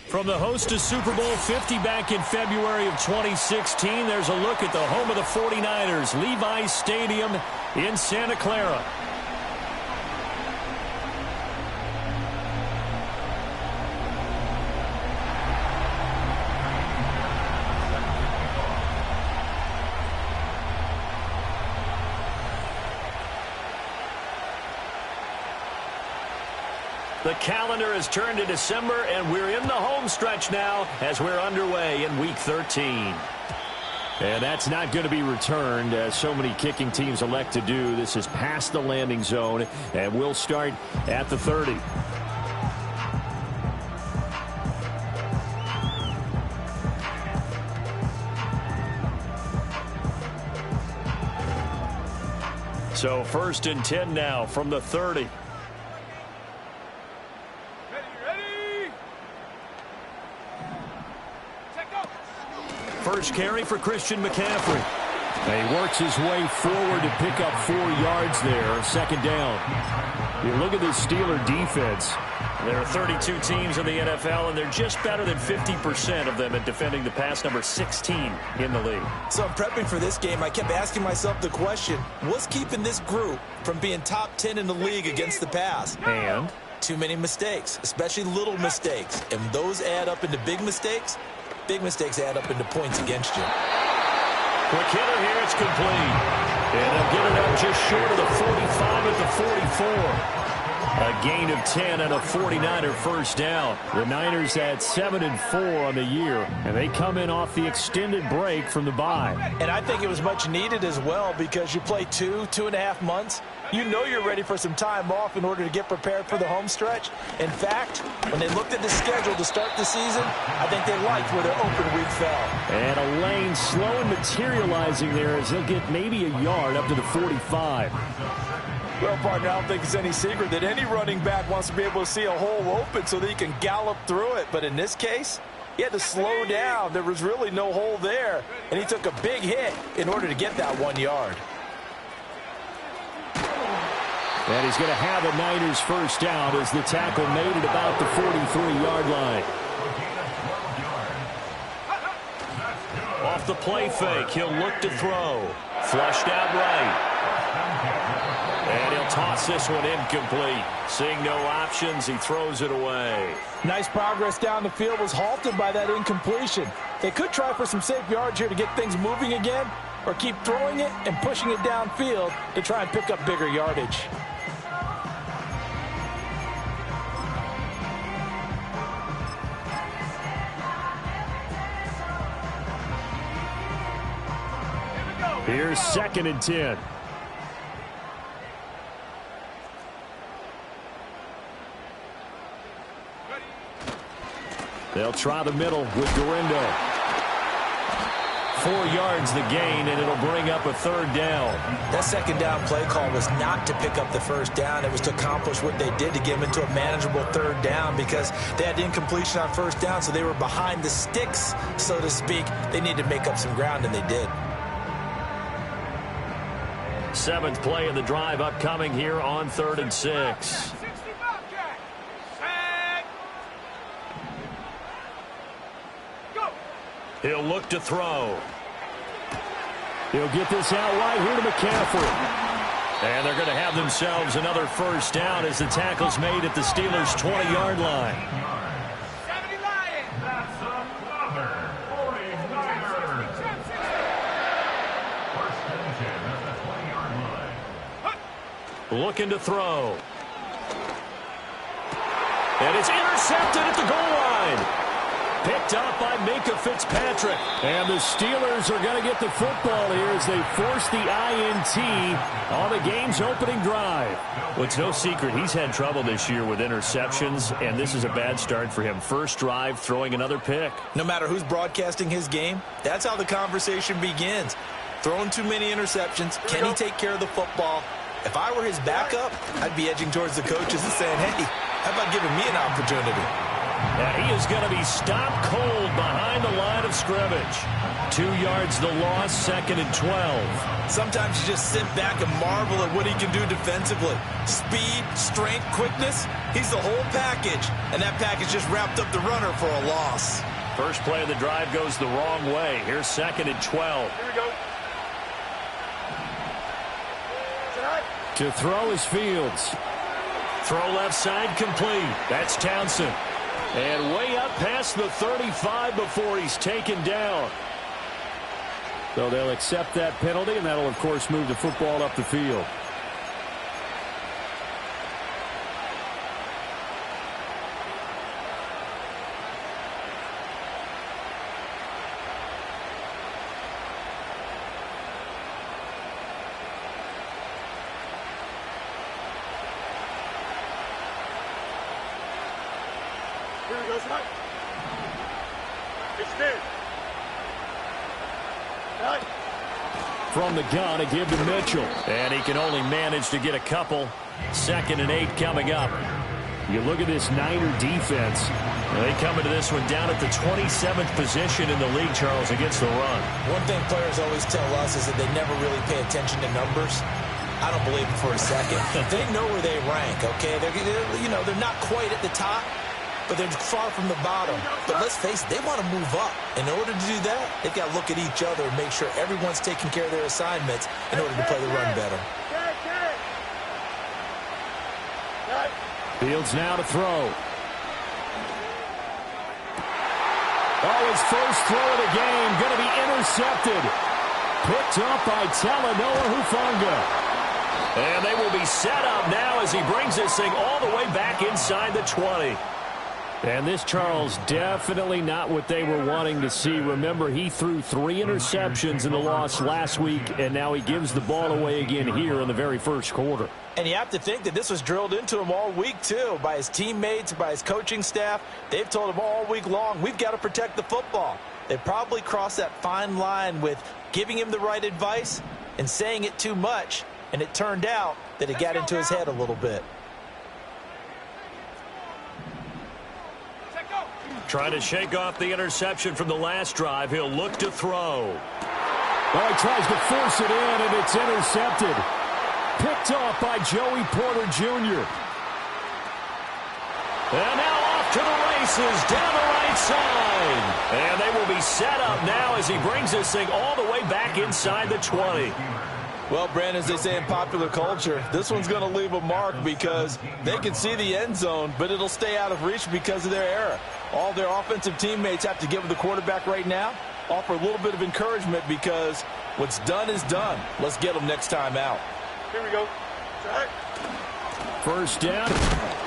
From the host of Super Bowl 50 back in February of 2016, there's a look at the home of the 49ers, Levi's Stadium in Santa Clara. The calendar has turned to December, and we're in the home stretch now as we're underway in Week 13. And that's not going to be returned, as so many kicking teams elect to do. This is past the landing zone, and we'll start at the 30. So 1st and 10 now from the 30. First carry for Christian McCaffrey. He works his way forward to pick up 4 yards there. Second down. You look at this Steeler defense. There are 32 teams in the NFL, and they're just better than 50% of them at defending the pass, number 16 in the league. So I'm prepping for this game. I kept asking myself the question, what's keeping this group from being top 10 in the league against the pass? And? Too many mistakes, especially little mistakes. And those add up into big mistakes. Big mistakes add up into points against you. Quick hitter here, it's complete. And they'll get it up just short of the 45 at the 44. A gain of 10 and a 49er first down. The Niners had 7-4 on the year, and they come in off the extended break from the bye. And I think it was much needed as well, because you play 2.5 months. You know you're ready for some time off in order to get prepared for the home stretch. In fact, when they looked at the schedule to start the season, I think they liked where their open week fell. And a lane slow and materializing there as they'll get maybe a yard up to the 45. Well, partner, I don't think it's any secret that any running back wants to be able to see a hole open so that he can gallop through it. But in this case, he had to slow down. There was really no hole there, and he took a big hit in order to get that 1 yard. And he's going to have a Niners first down as the tackle made at about the 43-yard line. Off the play fake, he'll look to throw. Flushed out right. And he'll toss this one incomplete. Seeing no options, he throws it away. Nice progress down the field, was halted by that incompletion. They could try for some safe yards here to get things moving again, or keep throwing it and pushing it downfield to try and pick up bigger yardage. Here's 2nd and 10. They'll try the middle with Dorindo. 4 yards the gain, and it'll bring up a 3rd down. That 2nd down play call was not to pick up the 1st down. It was to accomplish what they did to get them into a manageable 3rd down, because they had incompletion on 1st down, so they were behind the sticks, so to speak. They needed to make up some ground, and they did. 7th play of the drive upcoming here on 3rd and 6. He'll look to throw. He'll get this out wide here to McCaffrey. And they're going to have themselves another first down as the tackle's made at the Steelers' 20-yard line. Looking to throw. And it's intercepted at the goal line. Picked up by Minkah Fitzpatrick. And the Steelers are going to get the football here as they force the INT on the game's opening drive. Well, it's no secret he's had trouble this year with interceptions, and this is a bad start for him. First drive, throwing another pick. No matter who's broadcasting his game, that's how the conversation begins. Throwing too many interceptions. Can he take care of the football? If I were his backup, I'd be edging towards the coaches and saying, hey, how about giving me an opportunity? And he is going to be stopped cold behind the line of scrimmage. 2 yards the loss, 2nd and 12. Sometimes you just sit back and marvel at what he can do defensively. Speed, strength, quickness, he's the whole package. And that package just wrapped up the runner for a loss. First play of the drive goes the wrong way. Here's 2nd and 12. Here we go. To throw is Fields. Throw left side complete. That's Townsend. And way up past the 35 before he's taken down. So they'll accept that penalty, and that'll, of course, move the football up the field. From the gun, a give to Mitchell. And he can only manage to get a couple. 2nd and 8 coming up. You look at this Niner defense. They come into this one down at the 27th position in the league, Charles, against the run. One thing players always tell us is that they never really pay attention to numbers. I don't believe them for a second. They know where they rank, okay? They're not quite at the top, but they're far from the bottom. But let's face it, they want to move up. In order to do that, they've got to look at each other and make sure everyone's taking care of their assignments in order to play the run better. Fields now to throw. Oh, his first throw of the game going to be intercepted. Picked up by Talanoa Hufanga. And they will be set up now as he brings this thing all the way back inside the 20. And this, Charles, definitely not what they were wanting to see. Remember, he threw 3 interceptions in the loss last week, and now he gives the ball away again here in the very first quarter. And you have to think that this was drilled into him all week, too, by his teammates, by his coaching staff. They've told him all week long, we've got to protect the football. They probably crossed that fine line with giving him the right advice and saying it too much, and it turned out that it got into his head a little bit. Trying to shake off the interception from the last drive. He'll look to throw. Well, he tries to force it in, and it's intercepted. Picked off by Joey Porter Jr. And now off to the races down the right side. And they will be set up now as he brings this thing all the way back inside the 20. Well, Brandon, as they say in popular culture, this one's going to leave a mark because they can see the end zone, but it'll stay out of reach because of their error. All their offensive teammates have to give the quarterback right now, offer a little bit of encouragement because what's done is done. Let's get them next time out. Here we go. First down,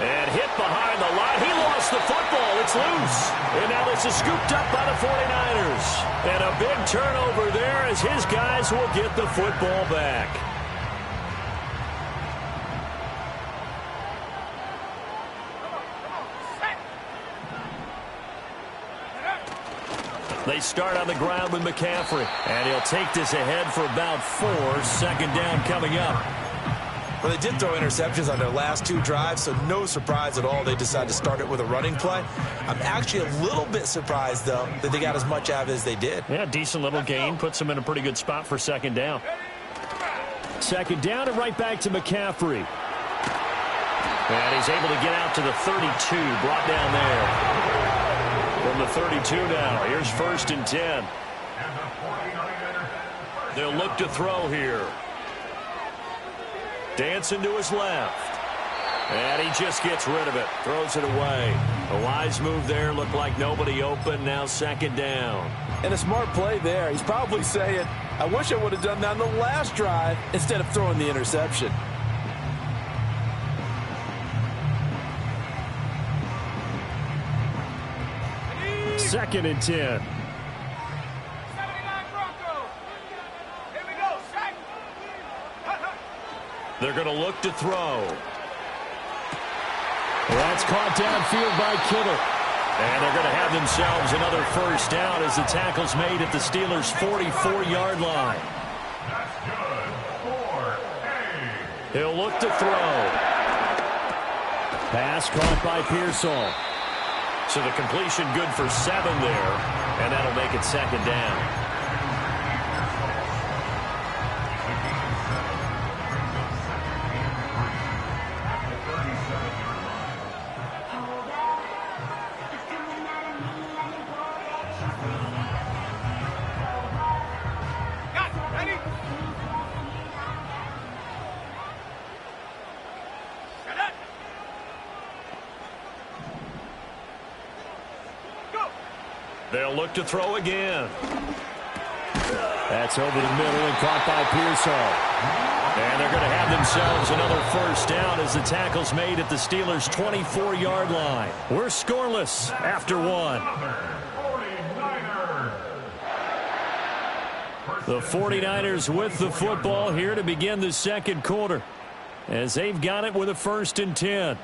and hit behind the line. He lost the football. It's loose. And now this is scooped up by the 49ers. And a big turnover there as his guys will get the football back. They start on the ground with McCaffrey. And he'll take this ahead for about 4. 2nd down coming up. Well, they did throw interceptions on their last 2 drives, so no surprise at all they decided to start it with a running play. I'm actually a little bit surprised, though, that they got as much out of it as they did. Yeah, decent little gain. Puts them in a pretty good spot for 2nd down. 2nd down and right back to McCaffrey. And he's able to get out to the 32, brought down there. From the 32 now, here's 1st and 10. They'll look to throw here. Dancing to his left. And he just gets rid of it. Throws it away. A wise move there. Looked like nobody open. Now second down. And a smart play there. He's probably saying, I wish I would have done that on the last drive instead of throwing the interception. Second and 10. They're going to look to throw. That's caught downfield by Kittle. And they're going to have themselves another first down as the tackle's made at the Steelers' 44-yard line. He'll look to throw. Pass caught by Pearsall. So the completion good for 7 there, and that'll make it second down. They'll look to throw again. That's over the middle and caught by Pearsall. And they're going to have themselves another first down as the tackle's made at the Steelers' 24-yard line. We're scoreless after 1. The 49ers with the football here to begin the second quarter as they've got it with a 1st and 10.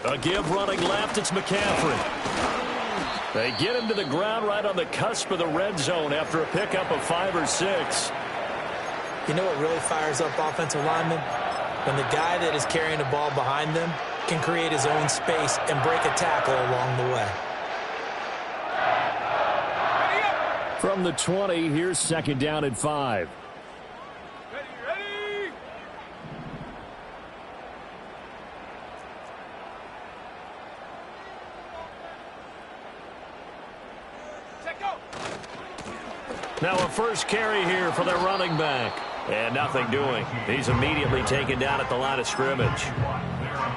A give running left, it's McCaffrey. They get him to the ground right on the cusp of the red zone after a pickup of 5 or 6. You know what really fires up offensive linemen? When the guy that is carrying the ball behind them can create his own space and break a tackle along the way. From the 20, here's second down and 5. Now a first carry here for their running back. And nothing doing. He's immediately taken down at the line of scrimmage.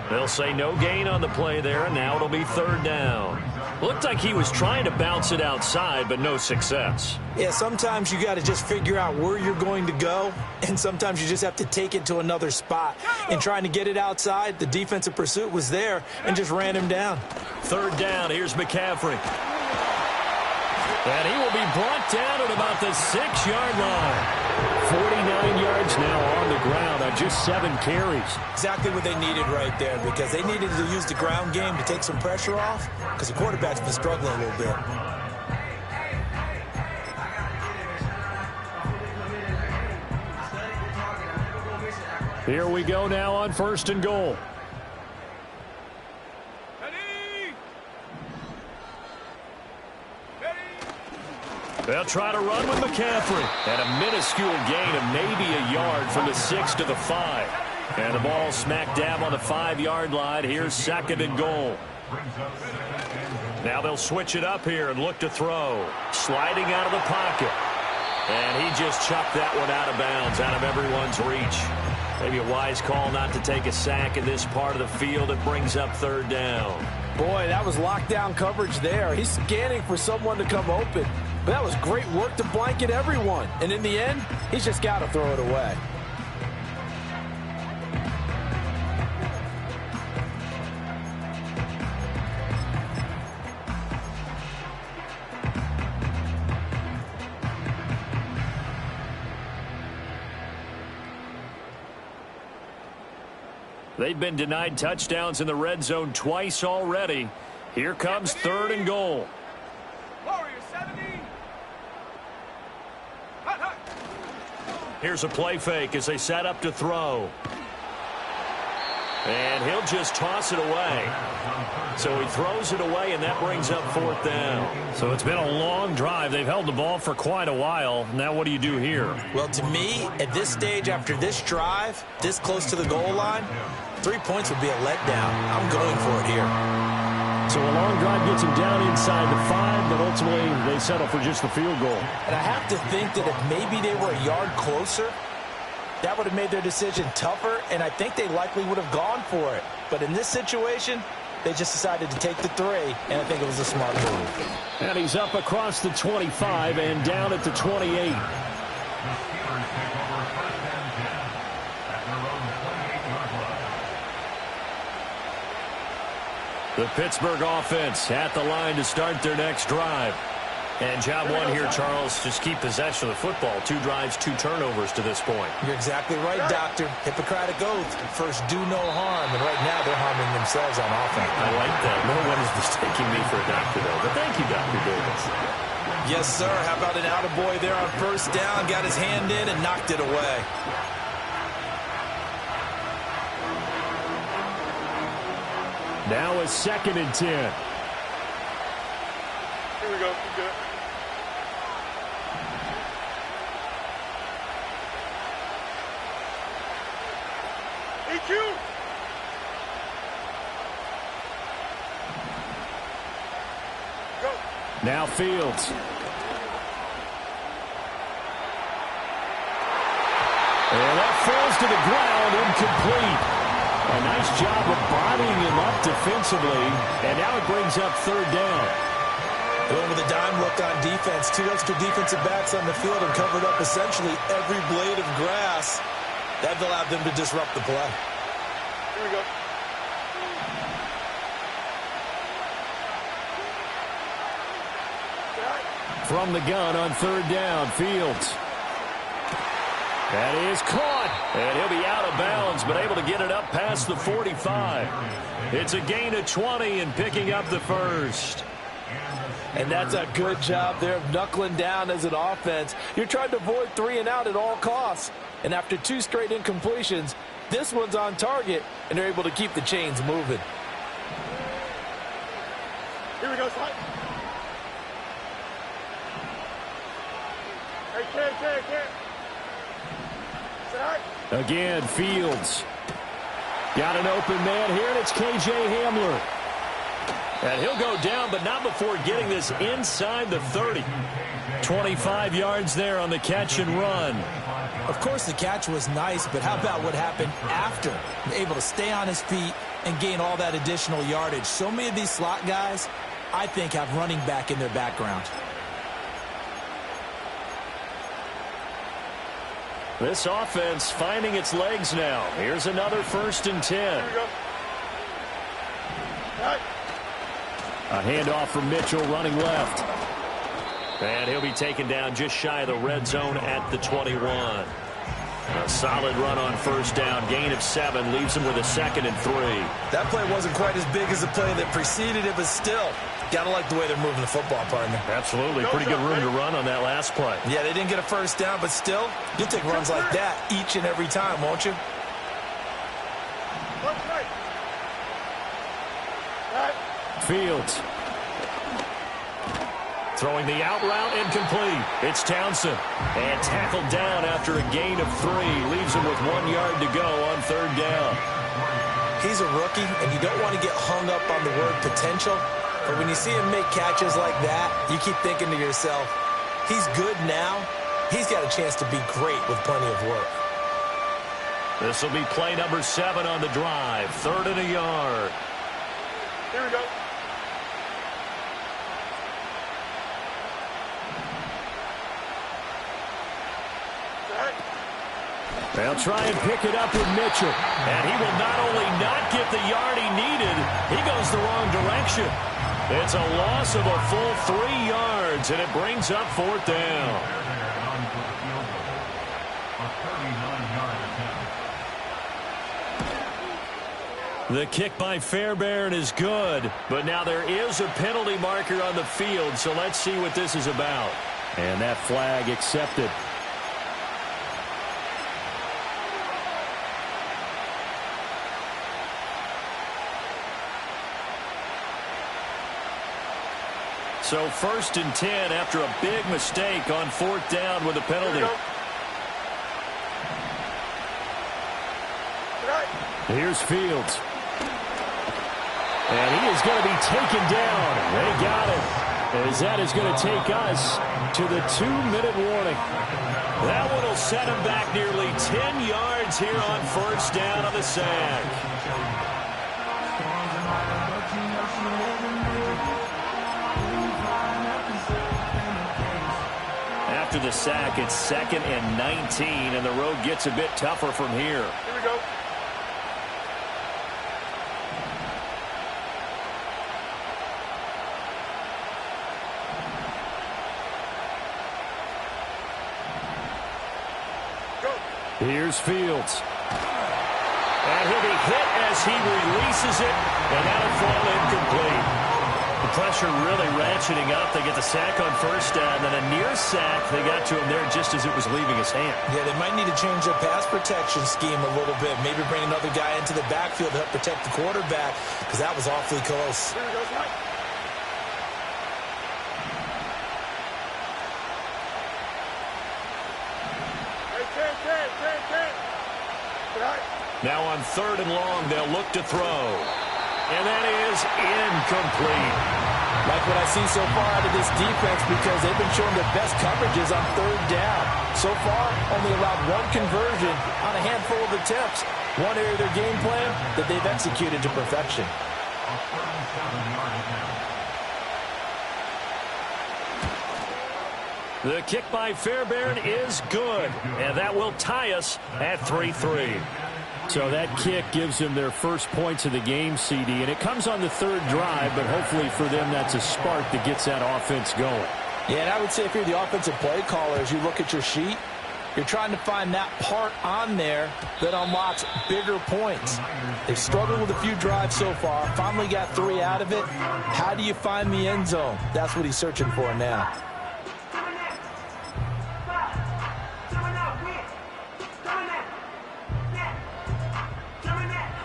They'll say no gain on the play there, and now it'll be 3rd down. Looked like he was trying to bounce it outside, but no success. Yeah, sometimes you got to just figure out where you're going to go, and sometimes you just have to take it to another spot. And trying to get it outside, the defensive pursuit was there and just ran him down. 3rd down, here's McCaffrey. And he will be brought down at about the 6-yard line. 49 yards now on the ground on just 7 carries. Exactly what they needed right there, because they needed to use the ground game to take some pressure off, because the quarterback's been struggling a little bit. Here we go now on 1st and goal. They'll try to run with McCaffrey. And a minuscule gain of maybe a yard from the 6 to the 5. And the ball smack dab on the 5-yard line. Here's 2nd and goal. Now they'll switch it up here and look to throw. Sliding out of the pocket. And he just chucked that one out of bounds, out of everyone's reach. Maybe a wise call not to take a sack in this part of the field. It brings up 3rd down. Boy, that was lockdown coverage there. He's scanning for someone to come open. But that was great work to blanket everyone. And in the end, he's just got to throw it away. They've been denied touchdowns in the red zone twice already. Here comes 3rd and goal. Here's a play fake as they set up to throw. And he'll just toss it away. So he throws it away, and that brings up 4th down. So it's been a long drive. They've held the ball for quite a while. Now what do you do here? Well, to me, at this stage, after this drive, this close to the goal line, 3 points would be a letdown. I'm going for it here. So a long drive gets him down inside the 5, but ultimately they settle for just the field goal. And I have to think that if maybe they were a yard closer, that would have made their decision tougher, and I think they likely would have gone for it. But in this situation, they just decided to take the 3, and I think it was a smart move. And he's up across the 25 and down at the 28. The Pittsburgh offense at the line to start their next drive. And job one here, Charles, just keep possession of the football. 2 drives, 2 turnovers to this point. You're exactly right, Doctor. Hippocratic oath. First, do no harm. And right now, they're harming themselves on offense. I like that. No one is mistaking me for a doctor, though. But thank you, Dr. Davis. Yes, sir. How about an attaboy there on 1st down? Got his hand in and knocked it away. Now a 2nd and 10. Here we go. Good. EQ. Go. Now Fields. And that falls to the ground, incomplete. A nice job of bodying him up defensively, and now it brings up 3rd down. Going with a dime look on defense. 2 extra defensive backs on the field and covered up essentially every blade of grass. That allowed them to disrupt the play. Here we go. From the gun on 3rd down, Fields. That is caught, and he'll be out of bounds, but able to get it up past the 45. It's a gain of 20 and picking up the 1st. And that's a good job there of knuckling down as an offense. You're trying to avoid 3 and out at all costs. And after 2 straight incompletions, this one's on target, and they're able to keep the chains moving. Here we go, slide. Hey, kid. Again, Fields. Got an open man here, and it's K.J. Hamler. And he'll go down, but not before getting this inside the 30. 25 yards there on the catch and run. Of course, the catch was nice, but how about what happened after? Able to stay on his feet and gain all that additional yardage. So many of these slot guys, I think, have running back in their background. This offense finding its legs now. Here's another 1st and 10. Here we go. Right. A handoff from Mitchell running left. And he'll be taken down just shy of the red zone at the 21. A solid run on 1st down. Gain of 7 leaves him with a 2nd and 3. That play wasn't quite as big as the play that preceded it, but still, gotta like the way they're moving the football, partner. Absolutely. Pretty good room to run on that last play. Yeah, they didn't get a 1st down, but still, you'll take runs like that each and every time, won't you? Fields. Throwing the out route incomplete. It's Townsend. And tackled down after a gain of 3. Leaves him with 1 yard to go on 3rd down. He's a rookie, and you don't want to get hung up on the word potential. But when you see him make catches like that, you keep thinking to yourself, he's good now. He's got a chance to be great with plenty of work. This will be play number 7 on the drive. 3rd and a yard. Here we go. They'll try and pick it up with Mitchell. And he will not only not get the yard he needed, he goes the wrong direction. It's a loss of a full 3 yards, and it brings up 4th down. The kick by Fairbairn is good, but now there is a penalty marker on the field, so let's see what this is about. And that flag accepted. So 1st and 10 after a big mistake on 4th down with a penalty. Here's Fields. And he is going to be taken down. They got it. As that is going to take us to the 2-minute warning. That one will set him back nearly 10 yards here on 1st down on the sack. After the sack, it's 2nd and 19, and the road gets a bit tougher from here. Here we go. Here's Fields. And he'll be hit as he releases it, and that'll fall incomplete. The pressure really ratcheting up. They get the sack on 1st down, and a near sack. They got to him there just as it was leaving his hand. Yeah, they might need to change their pass protection scheme a little bit. Maybe bring another guy into the backfield to help protect the quarterback, because that was awfully close. Here we go, Mike. Now on 3rd and long, they'll look to throw. And that is incomplete. Like what I've seen so far out of this defense, because they've been showing their best coverages on 3rd down. So far, only allowed 1 conversion on a handful of attempts. One area of their game plan that they've executed to perfection. The kick by Fairbairn is good, and that will tie us at 3-3. So that kick gives them their first points of the game, CD, and it comes on the 3rd drive, but hopefully for them that's a spark that gets that offense going. Yeah, and I would say if you're the offensive play caller, as you look at your sheet, you're trying to find that part on there that unlocks bigger points. They've struggled with a few drives so far, finally got 3 out of it. How do you find the end zone? That's what he's searching for now.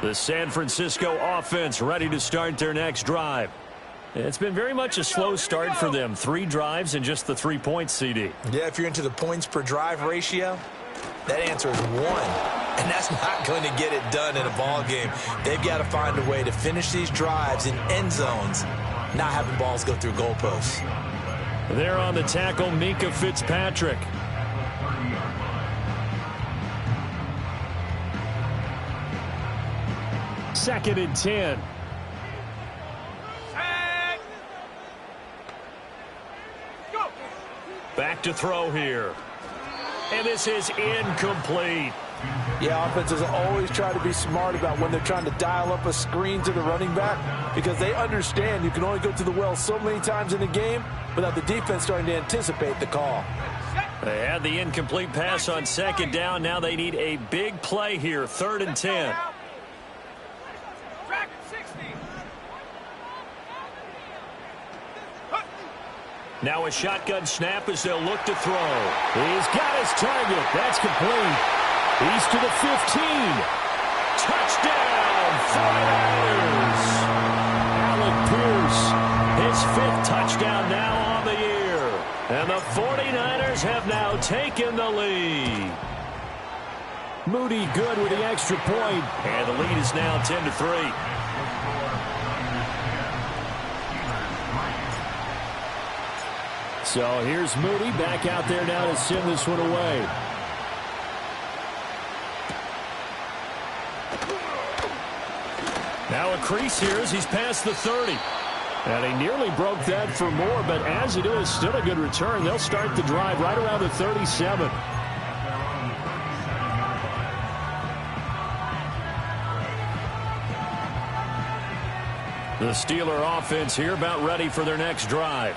The San Francisco offense ready to start their next drive. It's been very much a slow start for them. 3 drives and just the 3 points, CD. Yeah, if you're into the points per drive ratio, that answer is 1. And that's not going to get it done in a ball game. They've got to find a way to finish these drives in end zones, not having balls go through goalposts. There on the tackle, Minka Fitzpatrick. Second and 10. Back to throw here. And this is incomplete. Yeah, offenses always try to be smart about when they're trying to dial up a screen to the running back, because they understand you can only go to the well so many times in a game without the defense starting to anticipate the call. They had the incomplete pass on 2nd down. Now they need a big play here. 3rd and 10. Now a shotgun snap as they'll look to throw. He's got his target. That's complete. He's to the 15. Touchdown, 49ers. Alec Pierce, his 5th touchdown now on the year. And the 49ers have now taken the lead. Moody good with the extra point. And the lead is now 10-3. So here's Moody back out there now to send this one away. Now a crease here as he's past the 30. And he nearly broke that for more, but as it is, still a good return. They'll start the drive right around the 37. The Steeler offense here about ready for their next drive.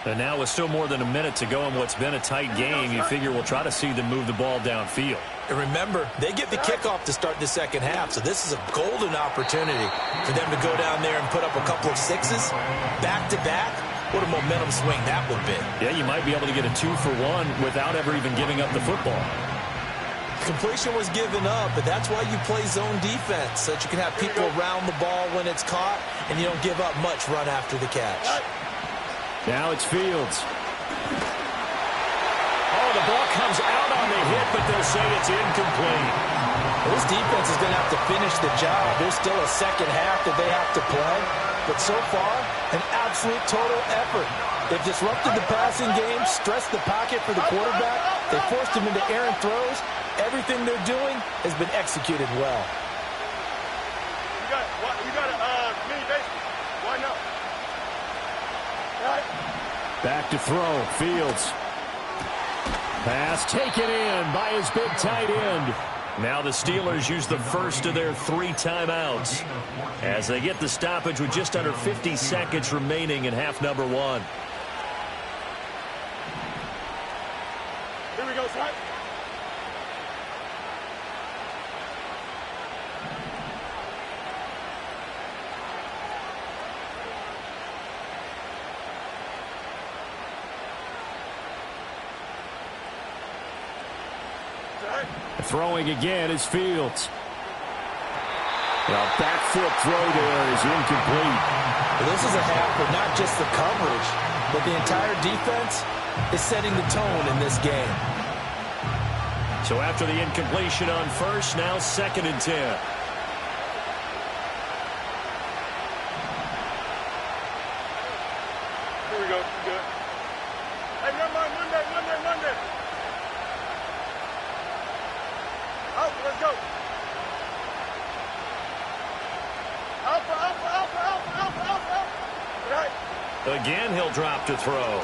And now with still more than a minute to go in what's been a tight game, you figure we'll try to see them move the ball downfield. And remember, they get the kickoff to start the second half, so this is a golden opportunity for them to go down there and put up a couple of 6s back-to-back. What a momentum swing that would be. Yeah, you might be able to get a 2-for-1 without ever even giving up the football. Completion was given up, but that's why you play zone defense, so that you can have people around the ball when it's caught, and you don't give up much run after the catch. Now it's Fields. Oh, the ball comes out on the hit, but they'll say it's incomplete. This defense is going to have to finish the job. There's still a second half that they have to play. But so far, an absolute total effort. They've disrupted the passing game, stressed the pocket for the quarterback. They forced him into errant throws. Everything they're doing has been executed well. You got a mini basement. Why not? Right. Back to throw. Fields. Pass taken in by his big tight end. Now the Steelers use the first of their 3 timeouts as they get the stoppage with just under 50 seconds remaining in half number 1. Here we go, son. Throwing again is Fields. The back foot throw there is incomplete. This is a half where not just the coverage, but the entire defense is setting the tone in this game. So after the incompletion on first, now 2nd and 10. Here we go. Good. Hey, never mind. Monday. Out, let's go. Alpha. Right. Again, he'll drop to throw.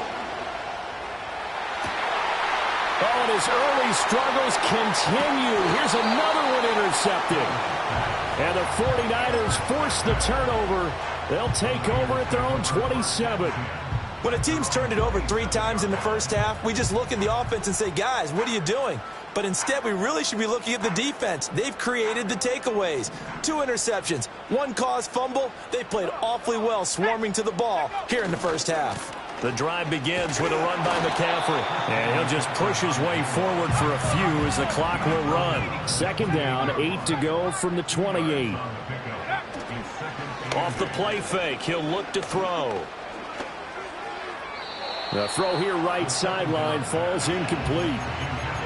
Oh, and his early struggles continue. Here's another one intercepted. And the 49ers force the turnover. They'll take over at their own 27. When a team's turned it over 3 times in the first half, we just look at the offense and say, guys, what are you doing? But instead, we really should be looking at the defense. They've created the takeaways. 2 interceptions, 1 caused fumble. They played awfully well swarming to the ball here in the first half. The drive begins with a run by McCaffrey. And he'll just push his way forward for a few as the clock will run. 2nd down, 8 to go from the 28. Off the play fake, he'll look to throw. The throw here right sideline falls incomplete.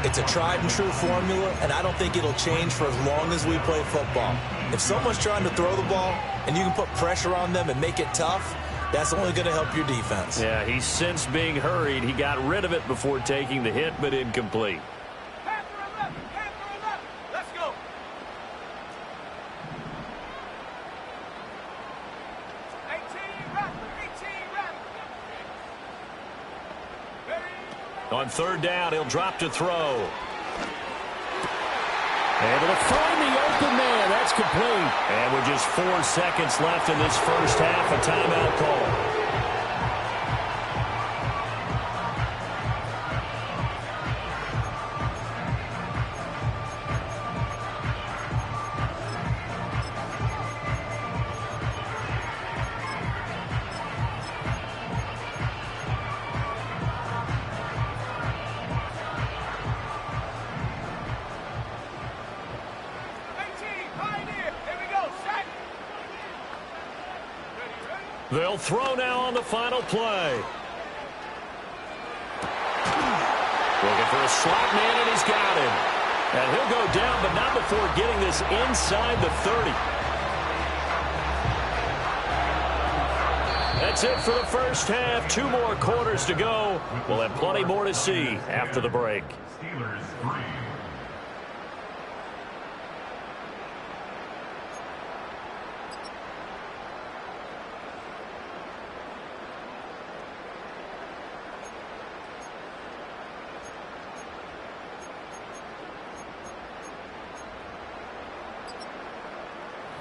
It's a tried and true formula, and I don't think it'll change for as long as we play football. If someone's trying to throw the ball and you can put pressure on them and make it tough, that's only going to help your defense. Yeah, he's since being hurried. He got rid of it before taking the hit, but incomplete. Let's go. On 3rd down, he'll drop to throw. Able to find the open man. That's complete. And with just 4 seconds left in this first half, a timeout call. They'll throw now on the final play. Looking for a slot man, and he's got him. And he'll go down, but not before getting this inside the 30. That's it for the first half. 2 more quarters to go. We'll have plenty more to see after the break.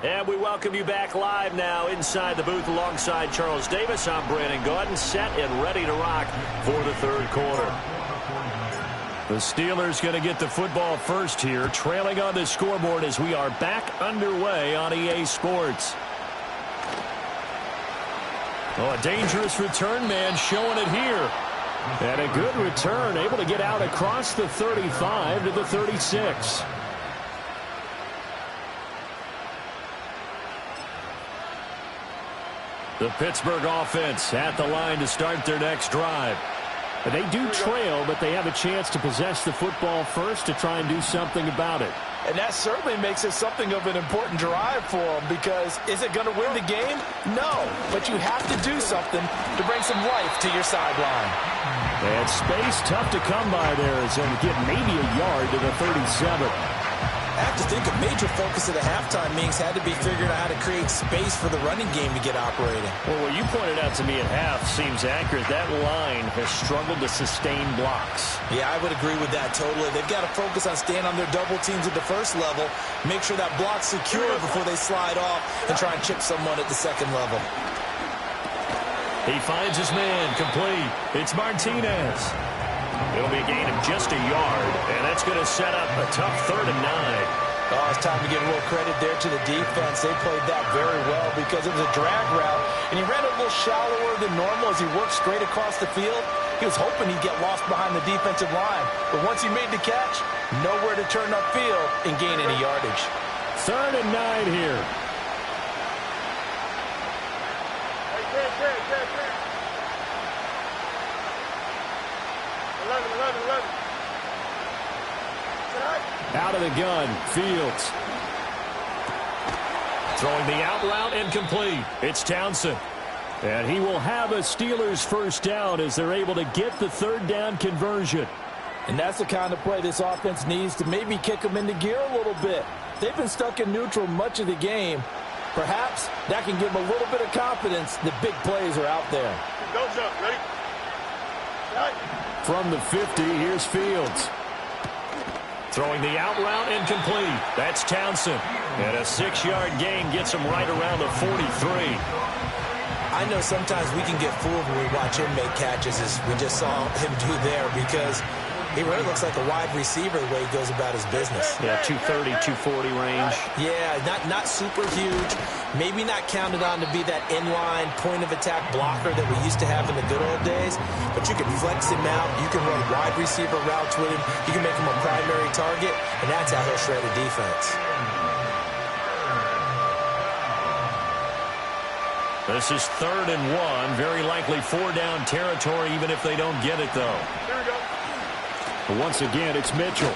And we welcome you back live now inside the booth alongside Charles Davis. I'm Brandon Gaudin, set and ready to rock for the 3rd quarter. The Steelers going to get the football first here, trailing on the scoreboard as we are back underway on EA Sports. Oh, a dangerous return man showing it here. And a good return, able to get out across the 35 to the 36. The Pittsburgh offense at the line to start their next drive. They do trail, but they have a chance to possess the football first to try and do something about it. And that certainly makes it something of an important drive for them, because is it going to win the game? No, but you have to do something to bring some life to your sideline. And space tough to come by there as they'll get maybe a yard to the 37. I have to think a major focus of the halftime meetings had to be figuring out how to create space for the running game to get operating. Well, what you pointed out to me at half seems accurate. That line has struggled to sustain blocks. Yeah, I would agree with that totally. They've got to focus on staying on their double teams at the first level, make sure that block's secure before they slide off and try and chip someone at the second level. He finds his man, complete. It's Martinez. It'll be a gain of just a yard, and that's going to set up a tough 3rd and 9. Oh, it's time to give a little credit there to the defense. They played that very well because it was a drag route, and he ran a little shallower than normal as he worked straight across the field. He was hoping he'd get lost behind the defensive line, but once he made the catch, nowhere to turn upfield and gain any yardage. 3rd and 9 here. Hey, 11. Out of the gun, Fields. Throwing the out route incomplete. It's Townsend. And he will have a Steelers first down as they're able to get the 3rd down conversion. And that's the kind of play this offense needs to maybe kick them into gear a little bit. They've been stuck in neutral much of the game. Perhaps that can give them a little bit of confidence that big plays are out there. Go jump, ready? From the 50, here's Fields. Throwing the out route incomplete. That's Townsend. And a 6-yard gain gets him right around the 43. I know sometimes we can get fooled when we watch him make catches, as we just saw him do there, because he really looks like a wide receiver the way he goes about his business. Yeah, 230, 240 range. Yeah, not super huge. Maybe not counted on to be that inline point-of-attack blocker that we used to have in the good old days, but you can flex him out. You can run wide receiver routes with him. You can make him a primary target, and that's how he'll shred a defense. This is 3rd and 1. Very likely 4-down territory, even if they don't get it, though. Here we go. But once again, it's Mitchell.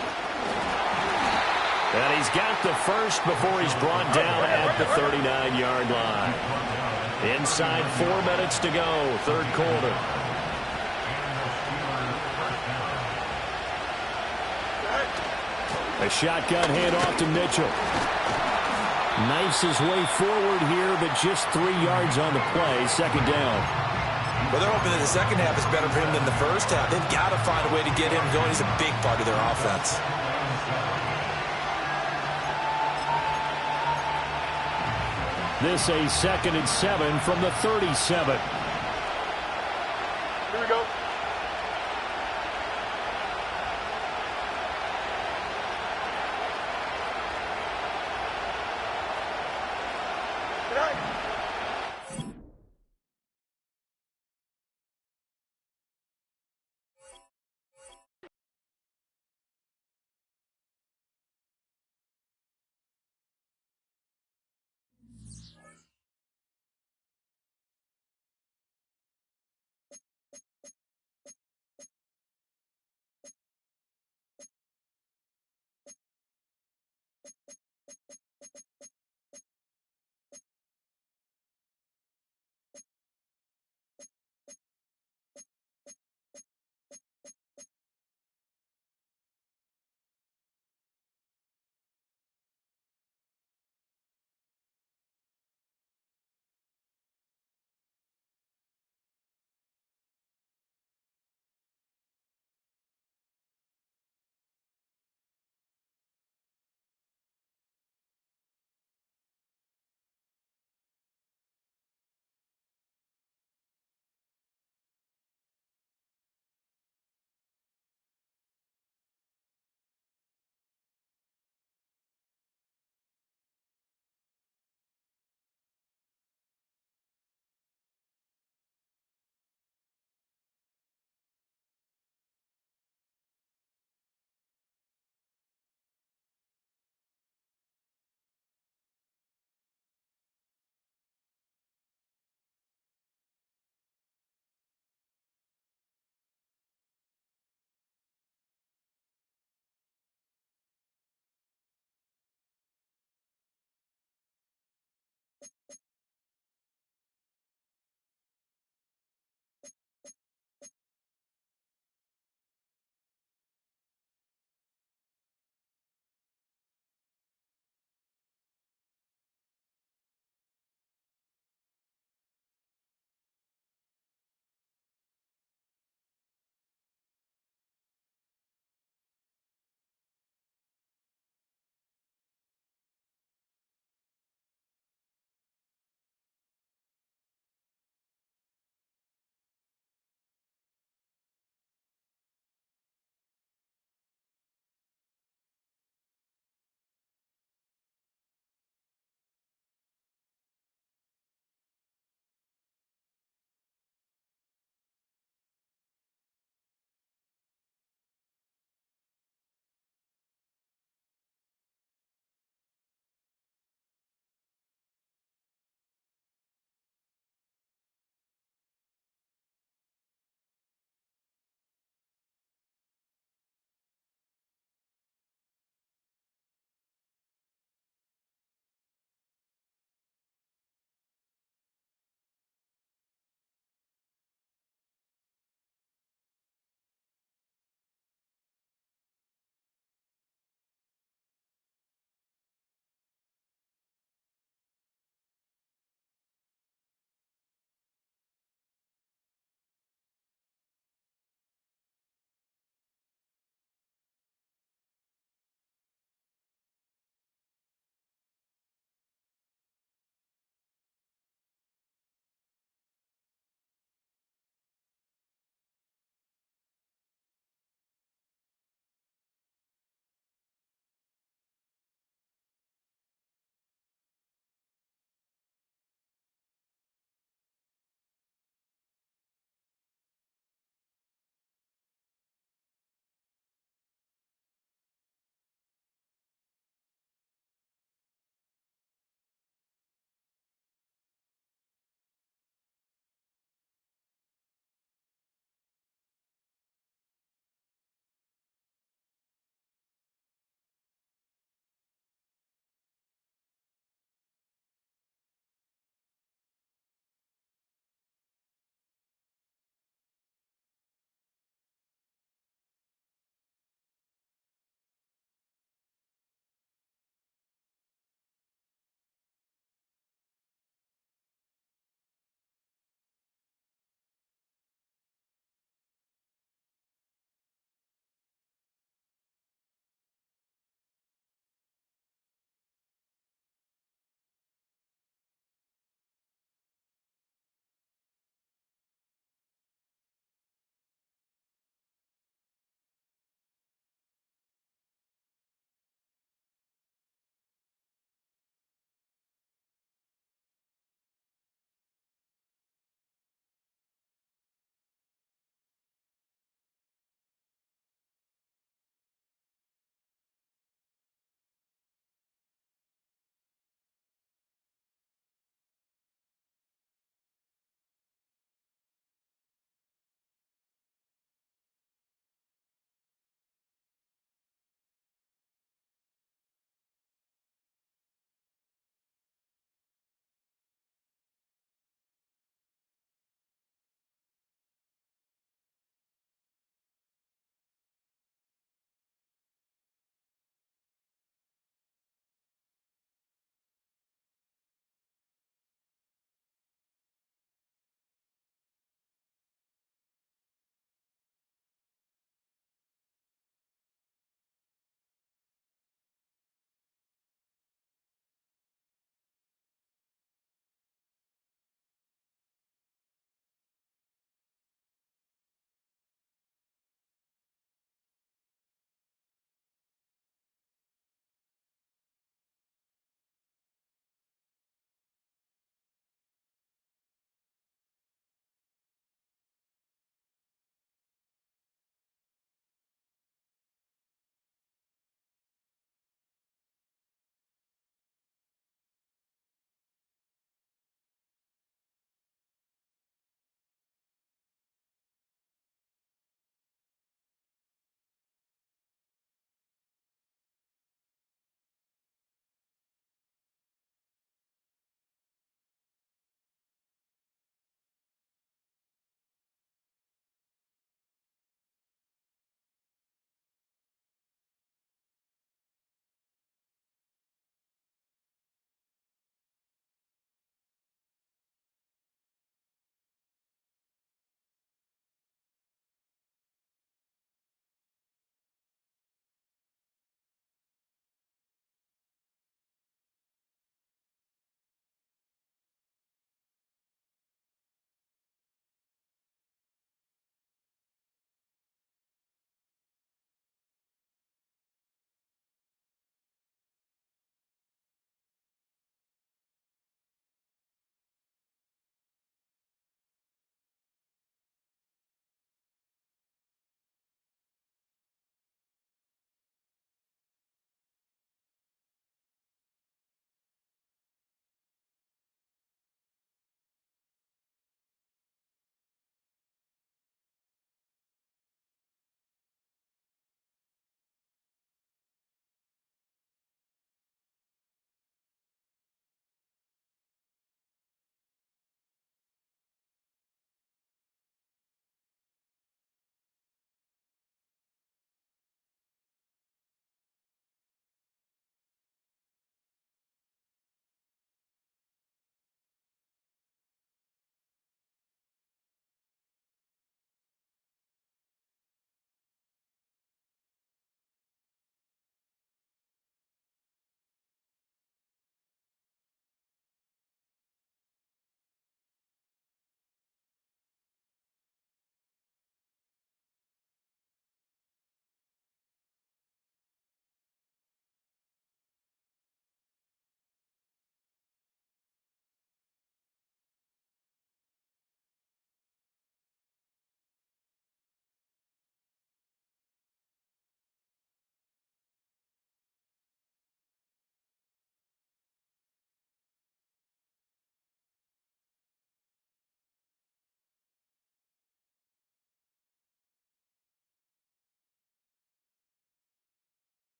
And he's got the first before he's brought down at the 39-yard line. Inside 4 minutes to go, 3rd quarter. A shotgun handoff to Mitchell. Knifes his way forward here, but just 3 yards on the play. 2nd down. Well, they're hoping that the second half is better for him than the first half. They've got to find a way to get him going. He's a big part of their offense. This a 2nd and 7 from the 37. Here we go. Good night.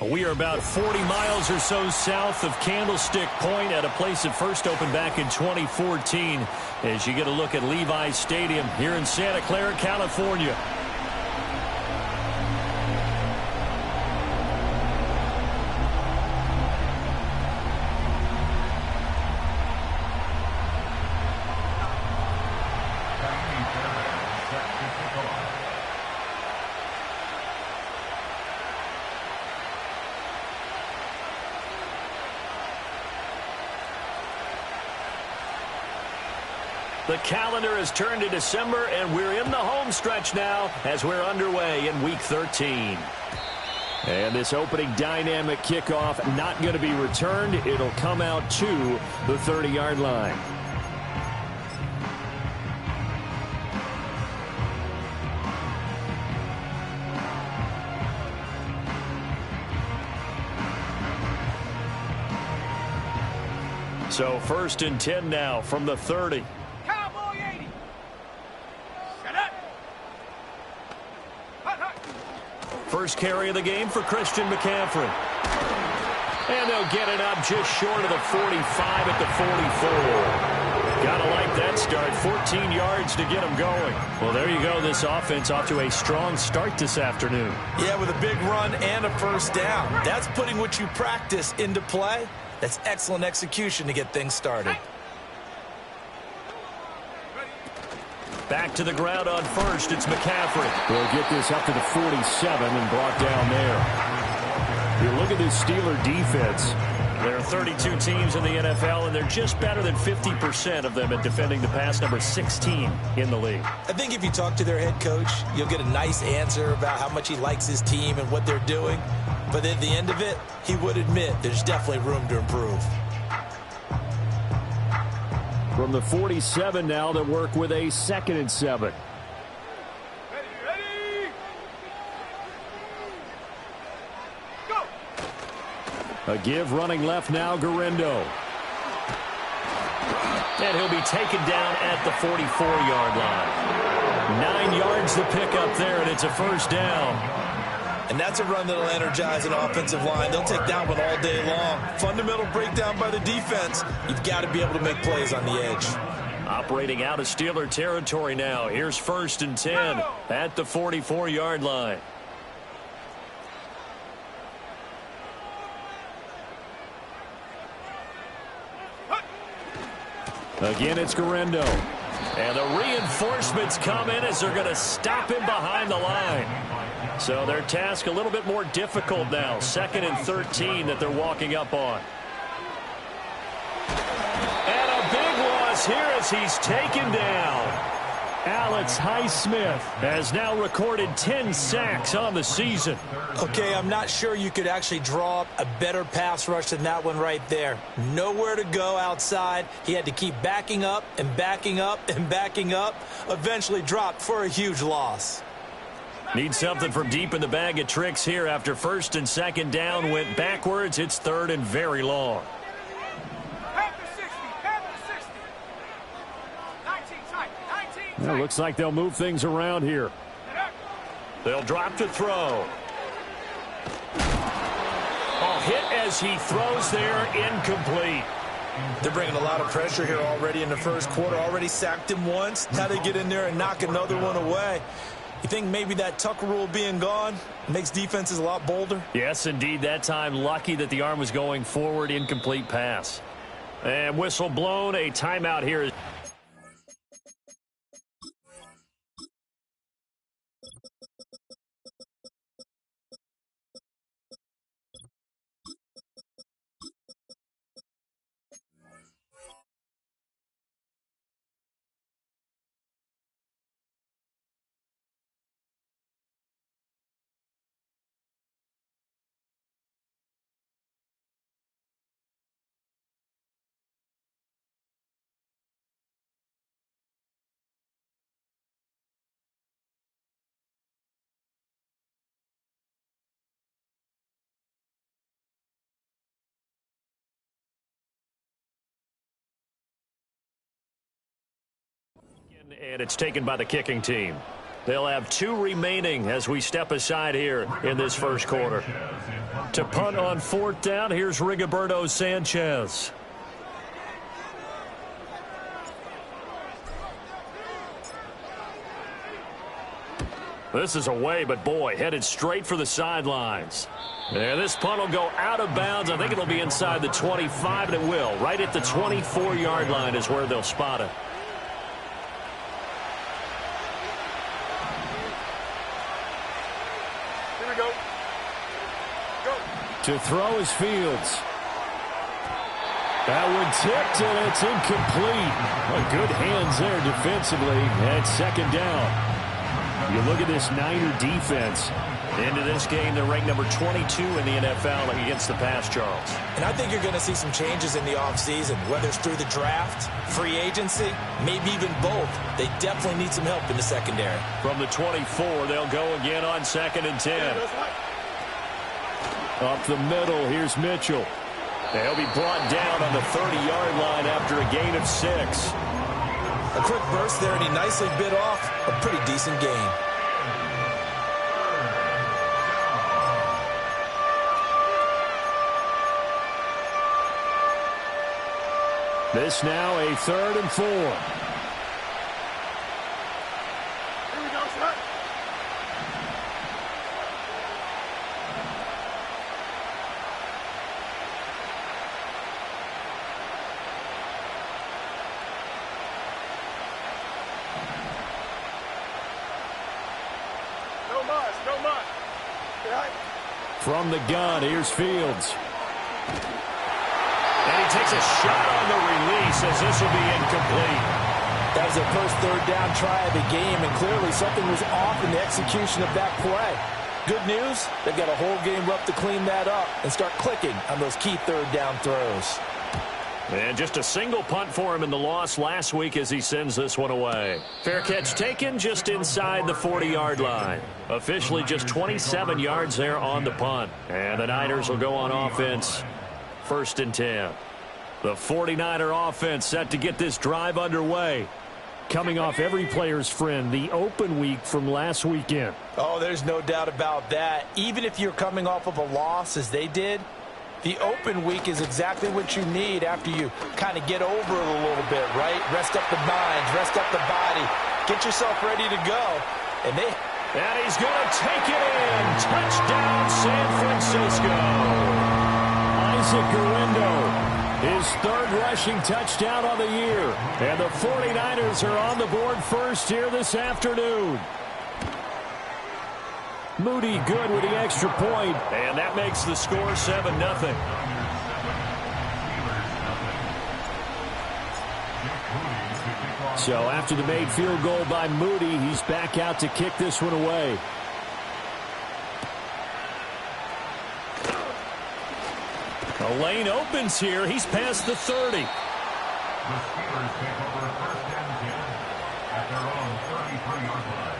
We are about 40 miles or so south of Candlestick Point at a place that first opened back in 2014 as you get a look at Levi's Stadium here in Santa Clara, California. The calendar has turned to December, and we're in the home stretch now as we're underway in Week 13. And this opening dynamic kickoff not going to be returned. It'll come out to the 30-yard line. So 1st and 10 now from the 30. First carry of the game for Christian McCaffrey. And they'll get it up just short of the 45 at the 44. Gotta like that start. 14 yards to get them going. Well, there you go. This offense off to a strong start this afternoon. Yeah, with a big run and a first down. That's putting what you practice into play. That's excellent execution to get things started. Back to the ground on first. It's McCaffrey. They'll get this up to the 47 and brought down there. You look at this Steeler defense. There are 32 teams in the NFL, and they're just better than 50% of them at defending the pass, number 16 in the league. I think if you talk to their head coach, you'll get a nice answer about how much he likes his team and what they're doing. But at the end of it, he would admit there's definitely room to improve. From the 47 now, they work with a 2nd and 7. Ready. Go. A give running left now, Garendo. And he'll be taken down at the 44-yard line. 9 yards to pick up there, and it's a first down. And that's a run that'll energize an offensive line. They'll take that one all day long. Fundamental breakdown by the defense. You've got to be able to make plays on the edge. Operating out of Steeler territory now. Here's 1st and 10 at the 44-yard line. Again, it's Garendo. And the reinforcements come in as they're going to stop him behind the line. So their task a little bit more difficult now. 2nd and 13 that they're walking up on. And a big loss here as he's taken down. Alex Highsmith has now recorded 10 sacks on the season. Okay, I'm not sure you could actually draw up a better pass rush than that one right there. Nowhere to go outside. He had to keep backing up and backing up and backing up. Eventually dropped for a huge loss. Need something from deep in the bag of tricks here after 1st and 2nd down went backwards. It's 3rd and very long. Well, looks like they'll move things around here. They'll drop to throw. Hit as he throws there, incomplete. They're bringing a lot of pressure here already in the first quarter. Already sacked him once. Now they get in there and knock another one away. You think maybe that Tucker rule being gone makes defenses a lot bolder? Yes, indeed. That time, lucky that the arm was going forward. Incomplete pass. And whistle blown. A timeout here. And it's taken by the kicking team. They'll have 2 remaining as we step aside here in this first quarter. To punt on 4th down, here's Rigoberto Sanchez. This is away, but boy, headed straight for the sidelines. And this punt will go out of bounds. I think it'll be inside the 25, and it will. Right at the 24-yard line is where they'll spot it. Here we go. Go. To throw is Fields. That one tipped, and it's incomplete. Well, good hands there defensively, and 2nd down. You look at this Niner defense. Into this game, they're ranked number 22 in the NFL against the pass, Charles. And I think you're going to see some changes in the offseason, whether it's through the draft, free agency, maybe even both. They definitely need some help in the secondary. From the 24, they'll go again on 2nd and 10. Up the middle, here's Mitchell. They'll be brought down on the 30-yard line after a gain of 6. A quick burst there, and he nicely bit off a pretty decent gain. This now a 3rd and 4. Here we go, son. No mas. Right. From the gun, here's Fields. And he takes a shot on the release as this will be incomplete. That was their first 3rd down try of the game, and clearly something was off in the execution of that play. Good news, they've got a whole game left to clean that up and start clicking on those key 3rd down throws. And just a single punt for him in the loss last week as he sends this one away. Fair catch taken just inside the 40-yard line. Officially just 27 yards there on the punt. And the Niners will go on offense. 1st and 10. The 49er offense set to get this drive underway. Coming off every player's friend, the open week from last weekend. Oh, there's no doubt about that. Even if you're coming off of a loss as they did, the open week is exactly what you need after you kind of get over it a little bit, right? Rest up the minds, rest up the body, get yourself ready to go. And he's going to take it in. Touchdown, San Francisco. Isaac Guerrero, his 3rd rushing touchdown on the year. And the 49ers are on the board first here this afternoon. Moody good with the extra point. And that makes the score 7-0. So after the made field goal by Moody, he's back out to kick this one away. The lane opens here. He's past the 30. The Steelers take over 1st and 10 at their own 33-yard line.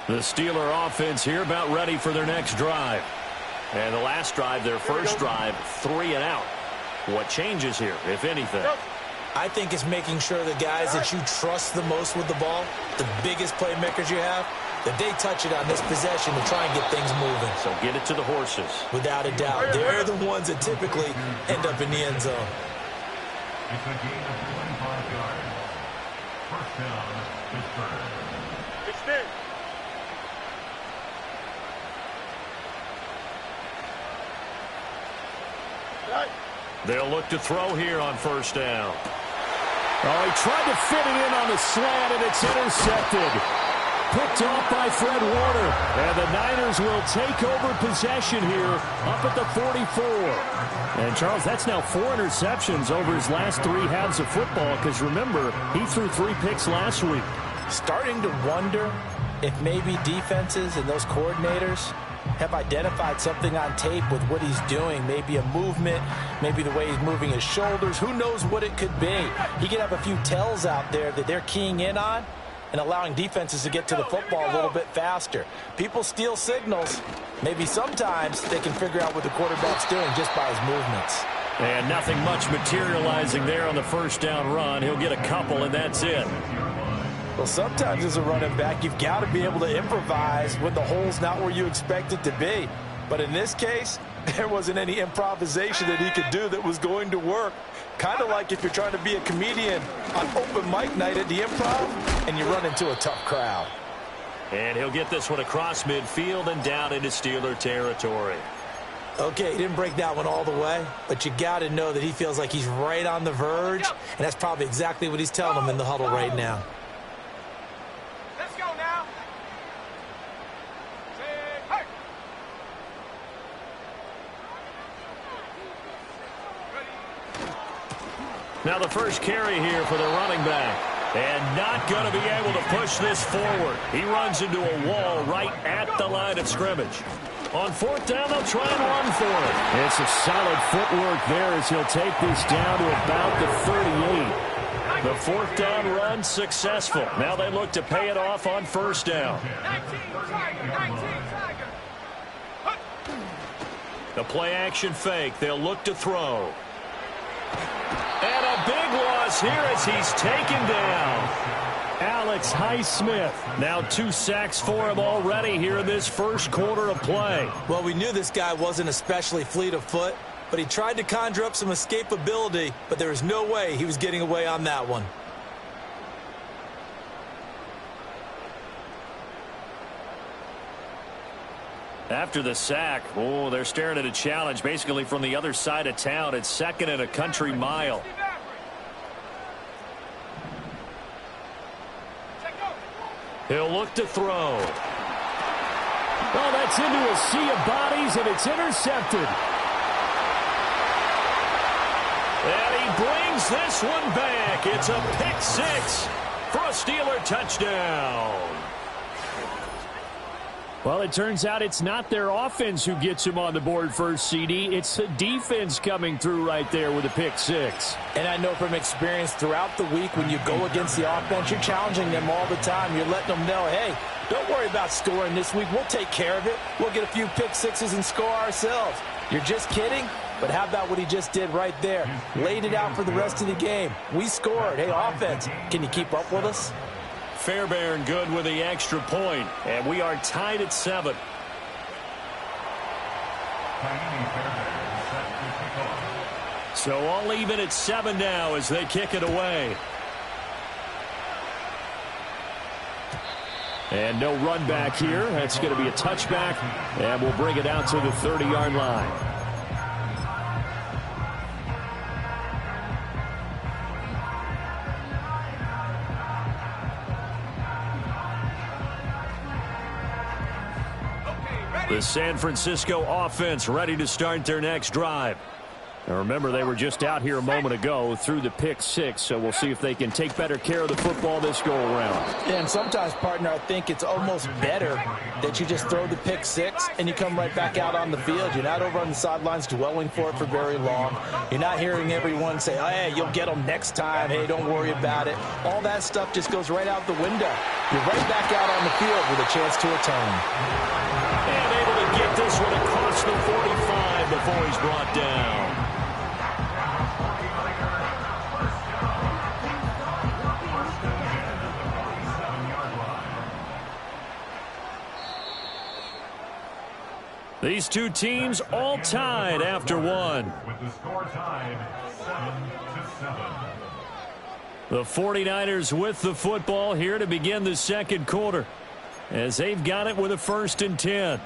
The Steeler offense here about ready for their next drive. And the last drive, their first drive, 3 and out. What changes here, if anything? I think it's making sure the guys that you trust the most with the ball, the biggest playmakers you have, that they touch it on this possession to try and get things moving. So get it to the horses. Without a doubt. They're the ones that typically end up in the end zone. It's a gain of 25 yards. 1st down, Pittsburgh. Extend. Right. They'll look to throw here on 1st down. Oh, he tried to fit it in on the slant, and it's intercepted. Picked off by Fred Warner. And the Niners will take over possession here up at the 44. And, Charles, that's now 4 interceptions over his last 3 halves of football because, remember, he threw 3 picks last week. Starting to wonder if maybe defenses and those coordinators have identified something on tape with what he's doing. Maybe a movement, maybe the way he's moving his shoulders. Who knows what it could be? He could have a few tells out there that they're keying in on. and allowing defenses to get to the football a little bit faster. People steal signals. Maybe sometimes they can figure out what the quarterback's doing just by his movements. And nothing much materializing there on the first down run. He'll get a couple, and that's it. Well, sometimes as a running back, you've got to be able to improvise when the hole's not where you expect it to be. But in this case, there wasn't any improvisation that he could do that was going to work. Kind of like if you're trying to be a comedian on open mic night at the Improv and you run into a tough crowd. And he'll get this one across midfield and down into Steeler territory. Okay, he didn't break that one all the way, but you got to know that he feels like he's right on the verge, and that's probably exactly what he's telling them in the huddle right now. Let's go now. Hey. Now the first carry here for the running back. And not going to be able to push this forward. He runs into a wall right at the line of scrimmage. On fourth down, they'll try and run for it. It's a solid footwork there as he'll take this down to about the 38. The fourth down run successful. Now they look to pay it off on first down. 19 Tiger. The play action fake. They'll look to throw. And a big loss here as he's taken down. Alex Highsmith. Now 2 sacks for him already here in this first quarter of play. Well, we knew this guy wasn't especially fleet of foot, but he tried to conjure up some escapability, but there was no way he was getting away on that one. After the sack, they're staring at a challenge basically from the other side of town. It's second and a country mile. He'll look to throw. Oh, that's into a sea of bodies, and it's intercepted. And he brings this one back. It's a pick six for a Steeler touchdown. Well, it turns out it's not their offense who gets him on the board first, CD. It's the defense coming through right there with a pick six. And I know from experience throughout the week when you go against the offense, you're challenging them all the time. You're letting them know, hey, don't worry about scoring this week. We'll take care of it. We'll get a few pick sixes and score ourselves. You're just kidding? But how about what he just did right there? Laid it out for the rest of the game. We scored. Hey, offense, can you keep up with us? Fairbairn good with the extra point, and we are tied at 7. So all even at 7 now as they kick it away. And no run back here. That's going to be a touchback, and we'll bring it out to the 30-yard line. The San Francisco offense ready to start their next drive. Now remember, they were just out here a moment ago through the pick six, so we'll see if they can take better care of the football this go-around. Yeah, and sometimes, partner, I think it's almost better that you just throw the pick six and you come right back out on the field. You're not over on the sidelines dwelling for it for very long. You're not hearing everyone say, oh, hey, you'll get them next time. Hey, don't worry about it. All that stuff just goes right out the window. You're right back out on the field with a chance to atone. And able to get this one across the 45 before he's brought down. These two teams all tied after one. With the score tied 7-7. The 49ers with the football here to begin the second quarter, as they've got it with a 1st and 10.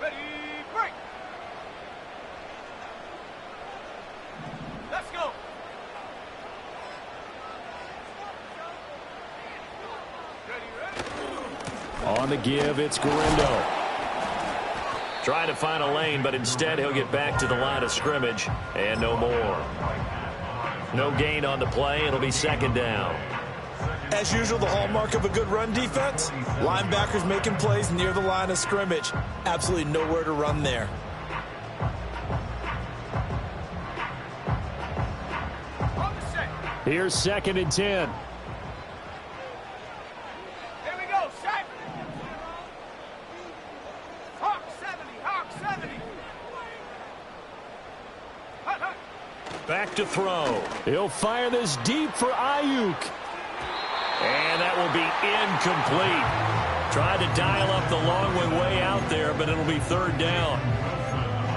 Ready, break. Let's go. On the give, it's Garindo. Trying to find a lane, but instead he'll get back to the line of scrimmage, and no more. No gain on the play. It'll be 2nd down. As usual, the hallmark of a good run defense, linebackers making plays near the line of scrimmage. Absolutely nowhere to run there. Here's 2nd and 10. Here we go, set. Hawk 70, Hawk 70. Hut, hut. Back to throw. He'll fire this deep for Ayuk. And that will be incomplete. Tried to dial up the long way out there, but it'll be 3rd down.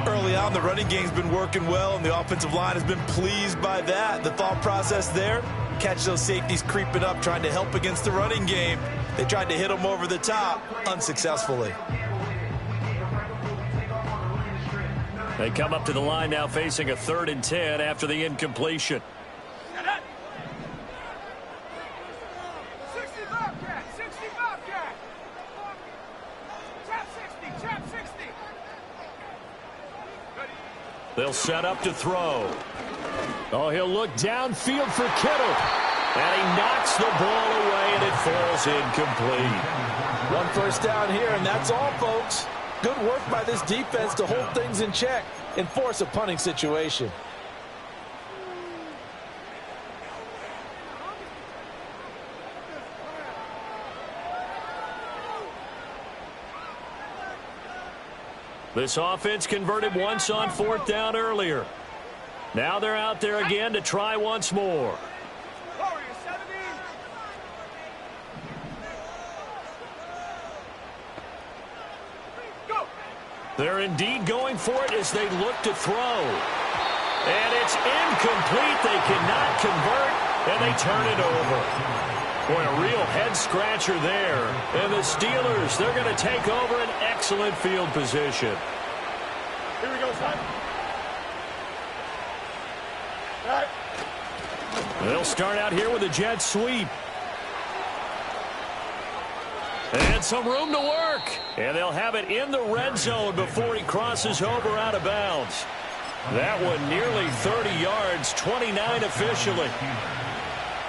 Early on, the running game's been working well, and the offensive line has been pleased by that. The thought process there, catch those safeties creeping up, trying to help against the running game. They tried to hit them over the top, unsuccessfully. They come up to the line now facing a 3rd and 10 after the incompletion. 60 Bobcat, 60 Bobcat. Trap 60, trap 60. They'll set up to throw. Oh, he'll look downfield for Kittle. And he knocks the ball away, and it falls incomplete. 1 first down here, and that's all, folks. Good work by this defense to hold things in check and force a punting situation. This offense converted once on 4th down earlier. Now they're out there again to try once more. Warrior 70. Go. They're indeed going for it as they look to throw. And it's incomplete. They cannot convert, and they turn it over. Boy, a real head-scratcher there. And the Steelers, they're going to take over an excellent field position. Here we go, son. All right. They'll start out here with a jet sweep. And some room to work. And they'll have it in the red zone before he crosses over out of bounds. That one nearly 30 yards, 29 officially.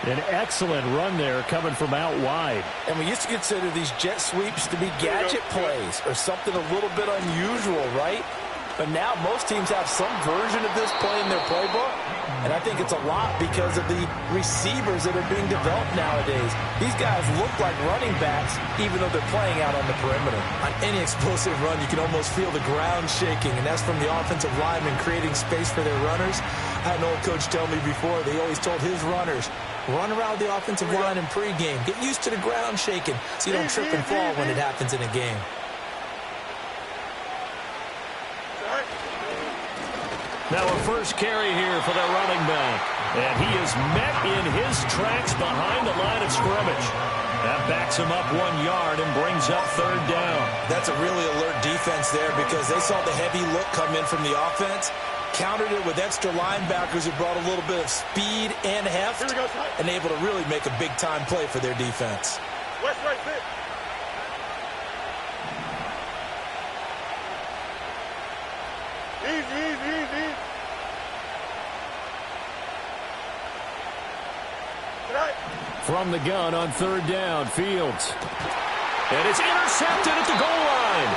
An excellent run there coming from out wide. And we used to consider these jet sweeps to be gadget plays or something a little bit unusual, right? But now most teams have some version of this play in their playbook. And I think it's a lot because of the receivers that are being developed nowadays. These guys look like running backs even though they're playing out on the perimeter. On any explosive run, you can almost feel the ground shaking, and that's from the offensive linemen creating space for their runners. I had an old coach tell me before, they always told his runners, run around the offensive line in pregame. Get used to the ground shaking so you don't trip and fall when it happens in a game. Now a first carry here for the running back. And he is met in his tracks behind the line of scrimmage. That backs him up 1 yard and brings up 3rd down. That's a really alert defense there because they saw the heavy look come in from the offense, countered it with extra linebackers who brought a little bit of speed and heft, and able to really make a big-time play for their defense. West right fit. Easy, easy, easy. Right. From the gun on 3rd down, Fields. And it's intercepted at the goal line.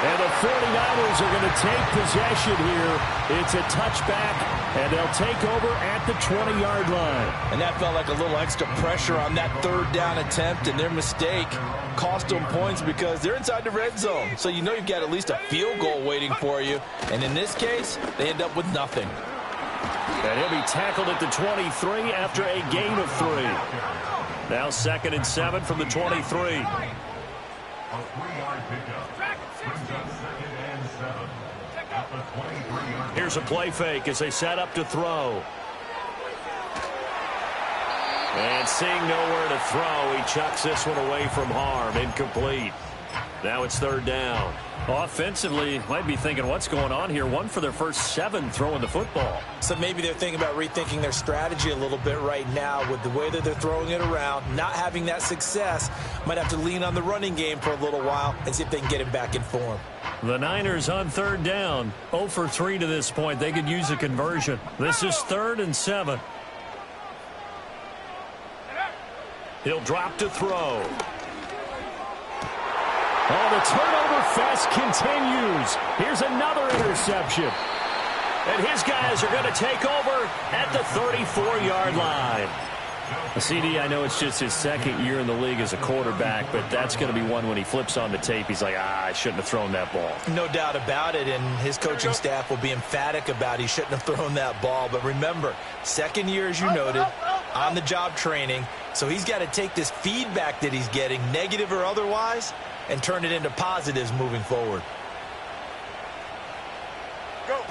And the 49ers are going to take possession here. It's a touchback, and they'll take over at the 20-yard line. And that felt like a little extra pressure on that 3rd down attempt, and their mistake cost them points because they're inside the red zone. So you know you've got at least a field goal waiting for you. And in this case, they end up with nothing. And he'll be tackled at the 23 after a gain of 3. Now 2nd and 7 from the 23. A 3-yard pickup brings up 2nd and 7 at the 23-yard. Here's a play fake as they set up to throw. And seeing nowhere to throw, he chucks this one away from harm. Incomplete. Now it's 3rd down. Offensively, might be thinking, what's going on here? 1 for their first 7 throwing the football. So maybe they're thinking about rethinking their strategy a little bit right now with the way that they're throwing it around, not having that success. Might have to lean on the running game for a little while and see if they can get him back in form. The Niners on 3rd down. 0 for 3 to this point. They could use a conversion. This is 3rd and 7. He'll drop to throw. Oh, the turnover fest continues. Here's another interception. And his guys are going to take over at the 34-yard line. CD, I know it's just his second year in the league as a quarterback, but that's going to be one when he flips on the tape. He's like, I shouldn't have thrown that ball. No doubt about it, and his coaching staff will be emphatic about he shouldn't have thrown that ball. But remember, second year, as you noted, on-the-job training, so he's got to take this feedback that he's getting, negative or otherwise, and turn it into positives moving forward. Go.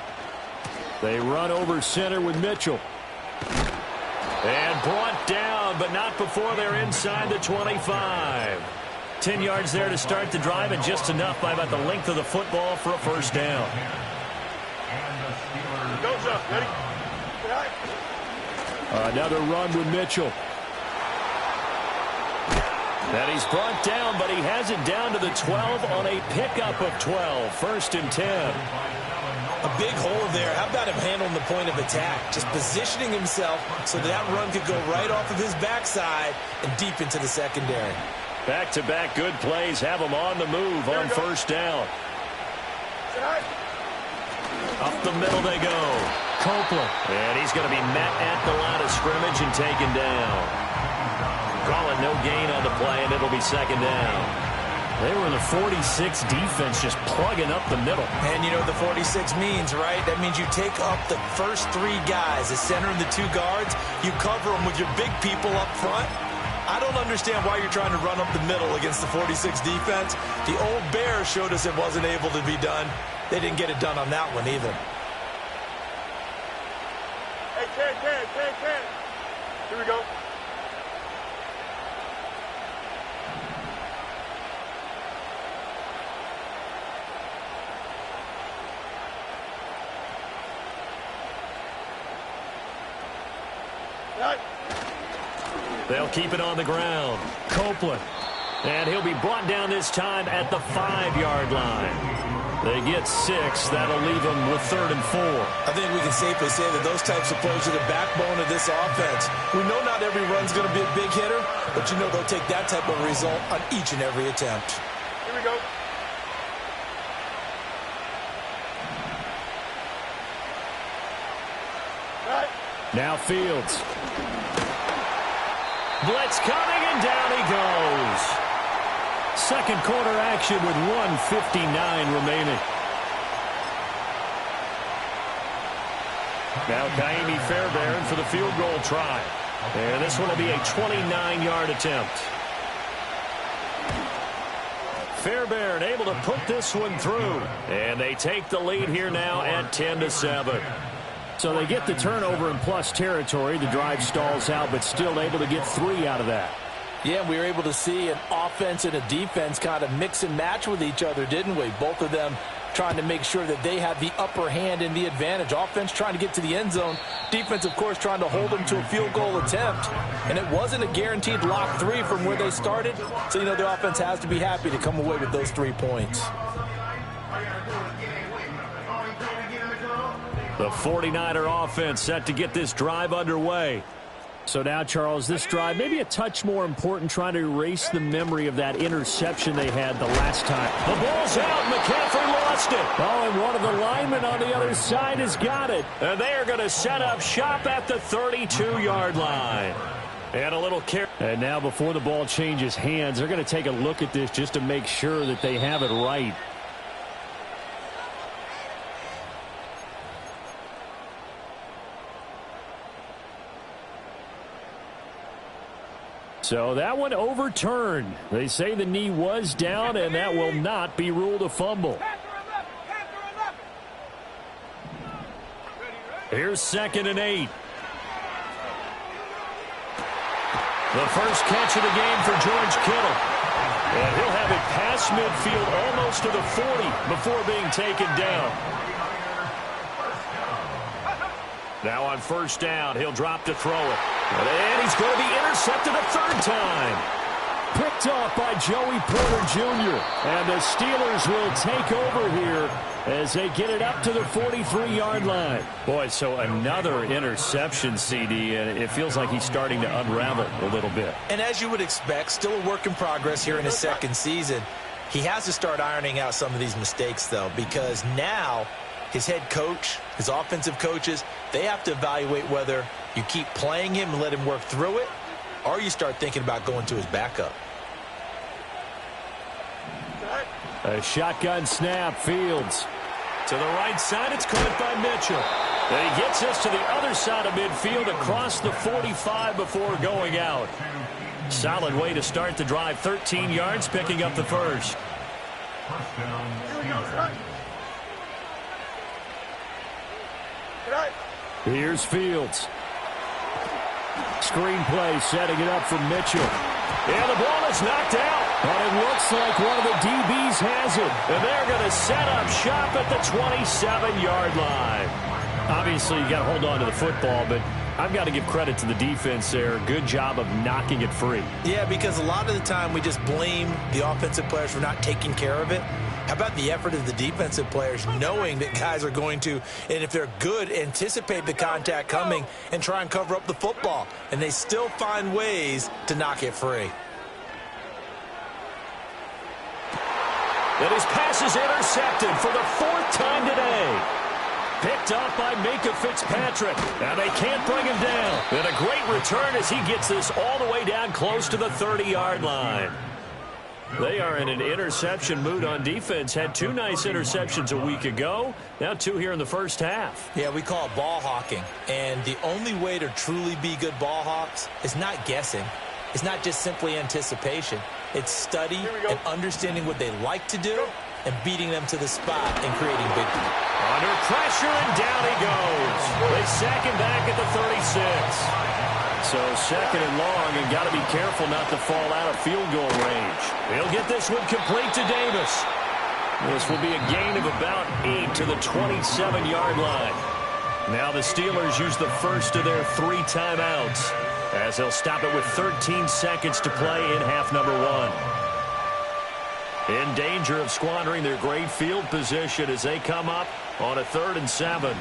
They run over center with Mitchell. And brought down, but not before they're inside the 25. 10 yards there to start the drive, and just enough by about the length of the football for a first down. Goes up. Ready? Another run with Mitchell. And he's brought down, but he has it down to the 12 on a pickup of 12. First and 10. A big hole there. How about him handling the point of attack? Just positioning himself so that run could go right off of his backside and deep into the secondary. Back-to-back good plays have him on the move on first down. Up the middle they go. Copeland. And he's going to be met at the line of scrimmage and taken down. Calling no gain on the play, and it'll be second down. They were in the 46 defense, just plugging up the middle. And you know what the 46 means, right? That means you take up the first three guys, the center and the two guards. You cover them with your big people up front. I don't understand why you're trying to run up the middle against the 46 defense. The old Bears showed us it wasn't able to be done. They didn't get it done on that one either. Hey, Ken. Here we go. They'll keep it on the ground. Copeland. And he'll be brought down this time at the 5-yard line. They get 6. That'll leave them with 3rd and 4. I think we can safely say that those types of plays are the backbone of this offense. We know not every run's going to be a big hitter, but you know they'll take that type of result on each and every attempt. Here we go. Now Fields. Blitz coming, and down he goes. Second quarter action with 1:59 remaining. Now Kaimi Fairbairn for the field goal try. And this one will be a 29-yard attempt. Fairbairn able to put this one through. And they take the lead here now at 10-7. So they get the turnover in plus territory. The drive stalls out, but still able to get 3 out of that. Yeah, we were able to see an offense and a defense kind of mix and match with each other, didn't we? Both of them trying to make sure that they have the upper hand and the advantage. Offense trying to get to the end zone. Defense, of course, trying to hold them to a field goal attempt. And it wasn't a guaranteed lock 3 from where they started. So, you know, the offense has to be happy to come away with those 3 points. The 49er offense set to get this drive underway. So now, Charles, this drive maybe a touch more important, trying to erase the memory of that interception they had the last time. The ball's out. McCaffrey lost it. Oh, and one of the linemen on the other side has got it. And they are going to set up shop at the 32-yard line. And a little carry. And now before the ball changes hands, they're going to take a look at this just to make sure that they have it right. So that one overturned. They say the knee was down, and that will not be ruled a fumble. Here's 2nd and 8. The first catch of the game for George Kittle. And he'll have it past midfield almost to the 40 before being taken down. Now on first down, he'll drop to throw it. And he's going to be intercepted a 3rd time. Picked off by Joey Porter Jr. And the Steelers will take over here as they get it up to the 43-yard line. Boy, so another interception, CD, and it feels like he's starting to unravel a little bit. And as you would expect, still a work in progress here in his 2nd season. He has to start ironing out some of these mistakes, though, because now his head coach, his offensive coaches, they have to evaluate whether you keep playing him and let him work through it, or you start thinking about going to his backup. A shotgun snap, Fields. To the right side, it's caught by Mitchell. And he gets this to the other side of midfield across the 45 before going out. Solid way to start the drive. 13 yards, picking up the first. First down, Steelers. Here's Fields. Screenplay setting it up for Mitchell. And the ball is knocked out. But it looks like one of the DBs has it. And they're going to set up shop at the 27-yard line. Obviously, you got to hold on to the football, but I've got to give credit to the defense there. Good job of knocking it free. Yeah, because a lot of the time we just blame the offensive players for not taking care of it. How about the effort of the defensive players knowing that guys are going to, and if they're good, anticipate the contact coming and try and cover up the football. And they still find ways to knock it free. And his pass is intercepted for the 4th time today. Picked up by Minka Fitzpatrick. Now they can't bring him down. And a great return as he gets this all the way down close to the 30-yard line. They are in an interception mood on defense. Had 2 nice interceptions a week ago. Now 2 here in the first half. Yeah, we call it ball hawking. And the only way to truly be good ball hawks is not guessing. It's not just simply anticipation. It's study and understanding what they like to do and beating them to the spot and creating big plays. Under pressure, and down he goes. They sack him back at the 36. So 2nd and long, and got to be careful not to fall out of field goal range. He'll get this one complete to Davis. This will be a gain of about 8 to the 27-yard line. Now the Steelers use the first of their 3 timeouts, as they'll stop it with 13 seconds to play in half number 1. In danger of squandering their great field position as they come up on a 3rd and 7.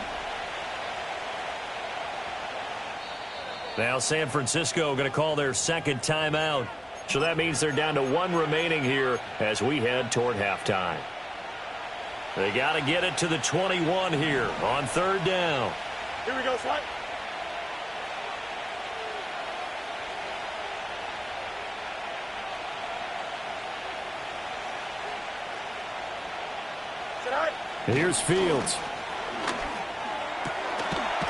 Now San Francisco going to call their 2nd timeout. So that means they're down to 1 remaining here as we head toward halftime. They got to get it to the 21 here on 3rd down. Here we go, Swat. Here's Fields.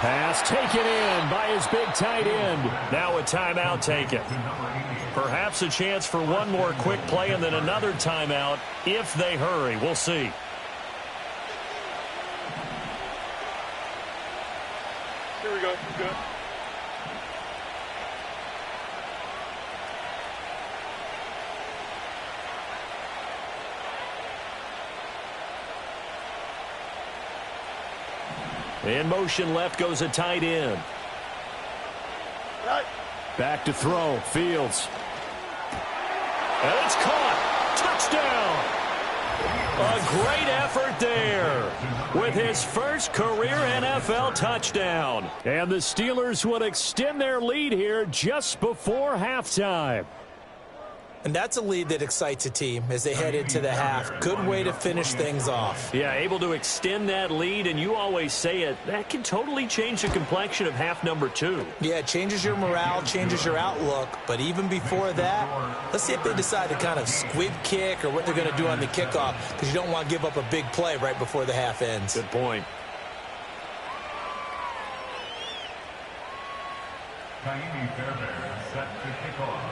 Pass taken in by his big tight end. Now a timeout taken. Perhaps a chance for one more quick play and then another timeout if they hurry. We'll see. Here we go. Good. In motion left goes a tight end. Right. Back to throw. Fields. And it's caught. Touchdown. A great effort there with his first career NFL touchdown. And the Steelers would extend their lead here just before halftime. And that's a lead that excites a team as they head into the half. Good way to finish things off. Yeah, able to extend that lead, and you always say it, that can totally change the complexion of half number 2. Yeah, it changes your morale, changes your outlook. But even before that, let's see if they decide to kind of squib kick or what they're going to do on the kickoff, because you don't want to give up a big play right before the half ends. Good point. Taimi Fairbairn set to kick off.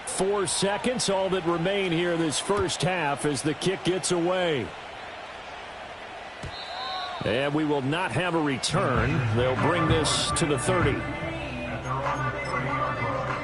4 seconds, all that remain here this first half as the kick gets away. And we will not have a return. They'll bring this to the 30. At their own 30-yard line.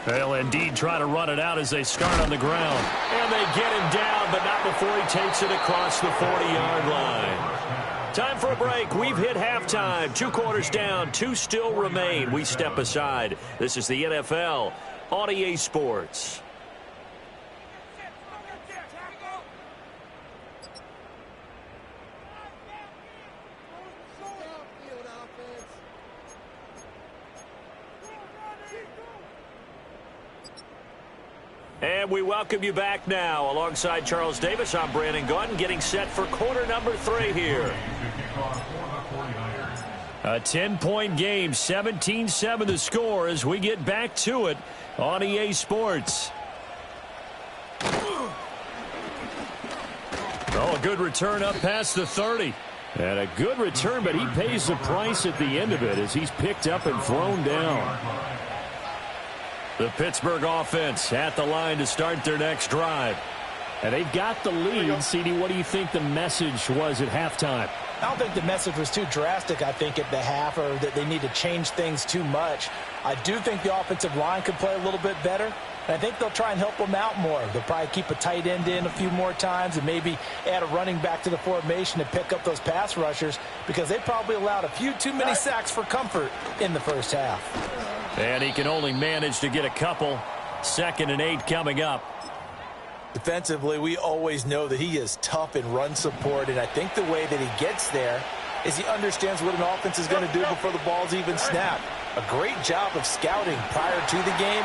They'll indeed try to run it out as they start on the ground. And they get him down, but not before he takes it across the 40-yard line. Time for a break. We've hit halftime. 2 quarters down, 2 still remain. We step aside. This is the NFL on EA Sports. And we welcome you back now. Alongside Charles Davis, I'm Brandon Gaudin, getting set for quarter number 3 here. A 10-point game, 17-7 the score as we get back to it on EA Sports. Oh, a good return up past the 30. And a good return, but he pays the price at the end of it as he's picked up and thrown down. The Pittsburgh offense at the line to start their next drive. And they've got the lead. CD, what do you think the message was at halftime? I don't think the message was too drastic, I think, at the half, or that they need to change things too much. I do think the offensive line could play a little bit better. And I think they'll try and help them out more. They'll probably keep a tight end in a few more times and maybe add a running back to the formation to pick up those pass rushers, because they probably allowed a few too many sacks for comfort in the first half. And he can only manage to get a couple. 2nd and 8 coming up. Defensively, we always know that he is tough in run support, and I think the way that he gets there is he understands what an offense is going to do before the ball's even snapped. A great job of scouting prior to the game,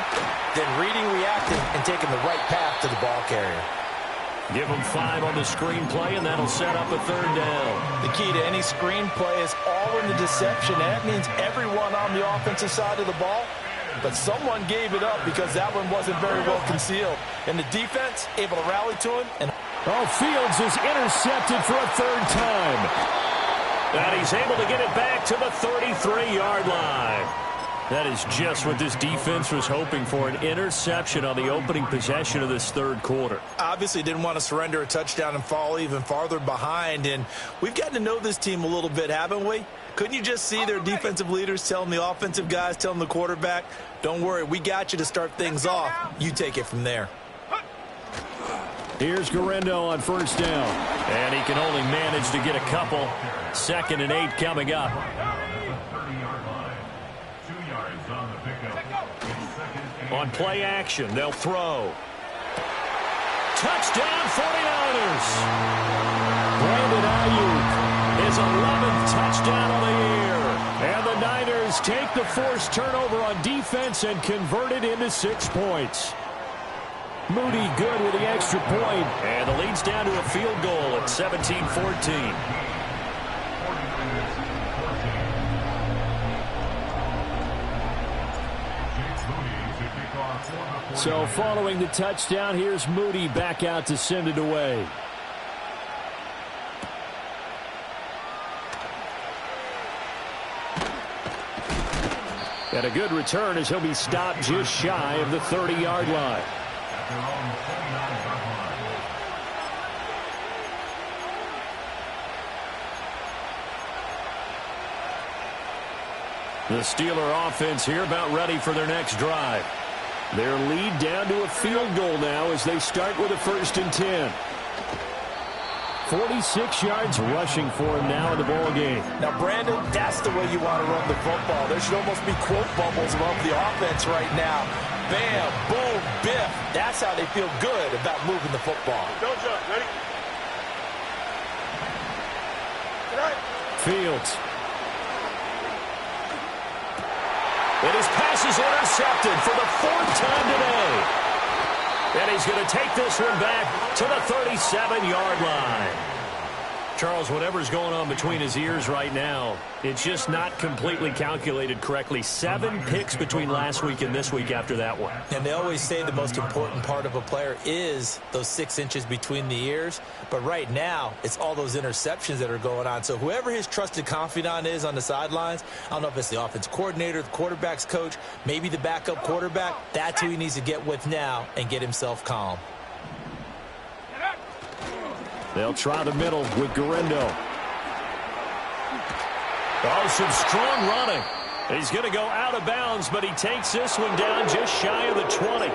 then reading, reacting, and taking the right path to the ball carrier. Give him 5 on the screenplay, and that'll set up a 3rd down. The key to any screenplay is all in the deception. That means everyone on the offensive side of the ball, but someone gave it up because that one wasn't very well concealed. And the defense able to rally to him. And Fields is intercepted for a 3rd time. And he's able to get it back to the 33-yard line. That is just what this defense was hoping for, an interception on the opening possession of this 3rd quarter. Obviously didn't want to surrender a touchdown and fall even farther behind. And we've gotten to know this team a little bit, haven't we? Couldn't you just see their defensive leaders telling the offensive guys, telling the quarterback, don't worry, we got you to start things off. You take it from there. Here's Guerrero on 1st down. And he can only manage to get a couple. 2nd and 8 coming up. On play action, they'll throw. Touchdown 49ers. Brandon Ayuk, His 11th touchdown of the year. and the Niners take the forced turnover on defense and convert it into 6 points. Moody good with the extra point. And the lead's down to a field goal at 17-14. So following the touchdown, here's Moody back out to send it away. And a good return as he'll be stopped just shy of the 30-yard line. The Steeler offense here about ready for their next drive. Their lead down to a field goal now as they start with a 1st and 10. 46 yards rushing for him now in the ball game. Now, Brandon, that's the way you want to run the football. There should almost be quote bubbles above the offense right now. Bam, boom, biff. That's how they feel good about moving the football. Don't jump. Ready? Fields. And his pass is intercepted for the 4th time today. And he's going to take this one back to the 37-yard line. Charles, whatever's going on between his ears right now, it's just not completely calculated correctly. 7 picks between last week and this week after that one. And they always say the most important part of a player is those 6 inches between the ears. But right now, it's all those interceptions that are going on. So whoever his trusted confidant is on the sidelines, I don't know if it's the offense coordinator, the quarterback's coach, maybe the backup quarterback, that's who he needs to get with now and get himself calm. They'll try the middle with Guerrero. Oh, some strong running. He's going to go out of bounds, but he takes this one down just shy of the 20.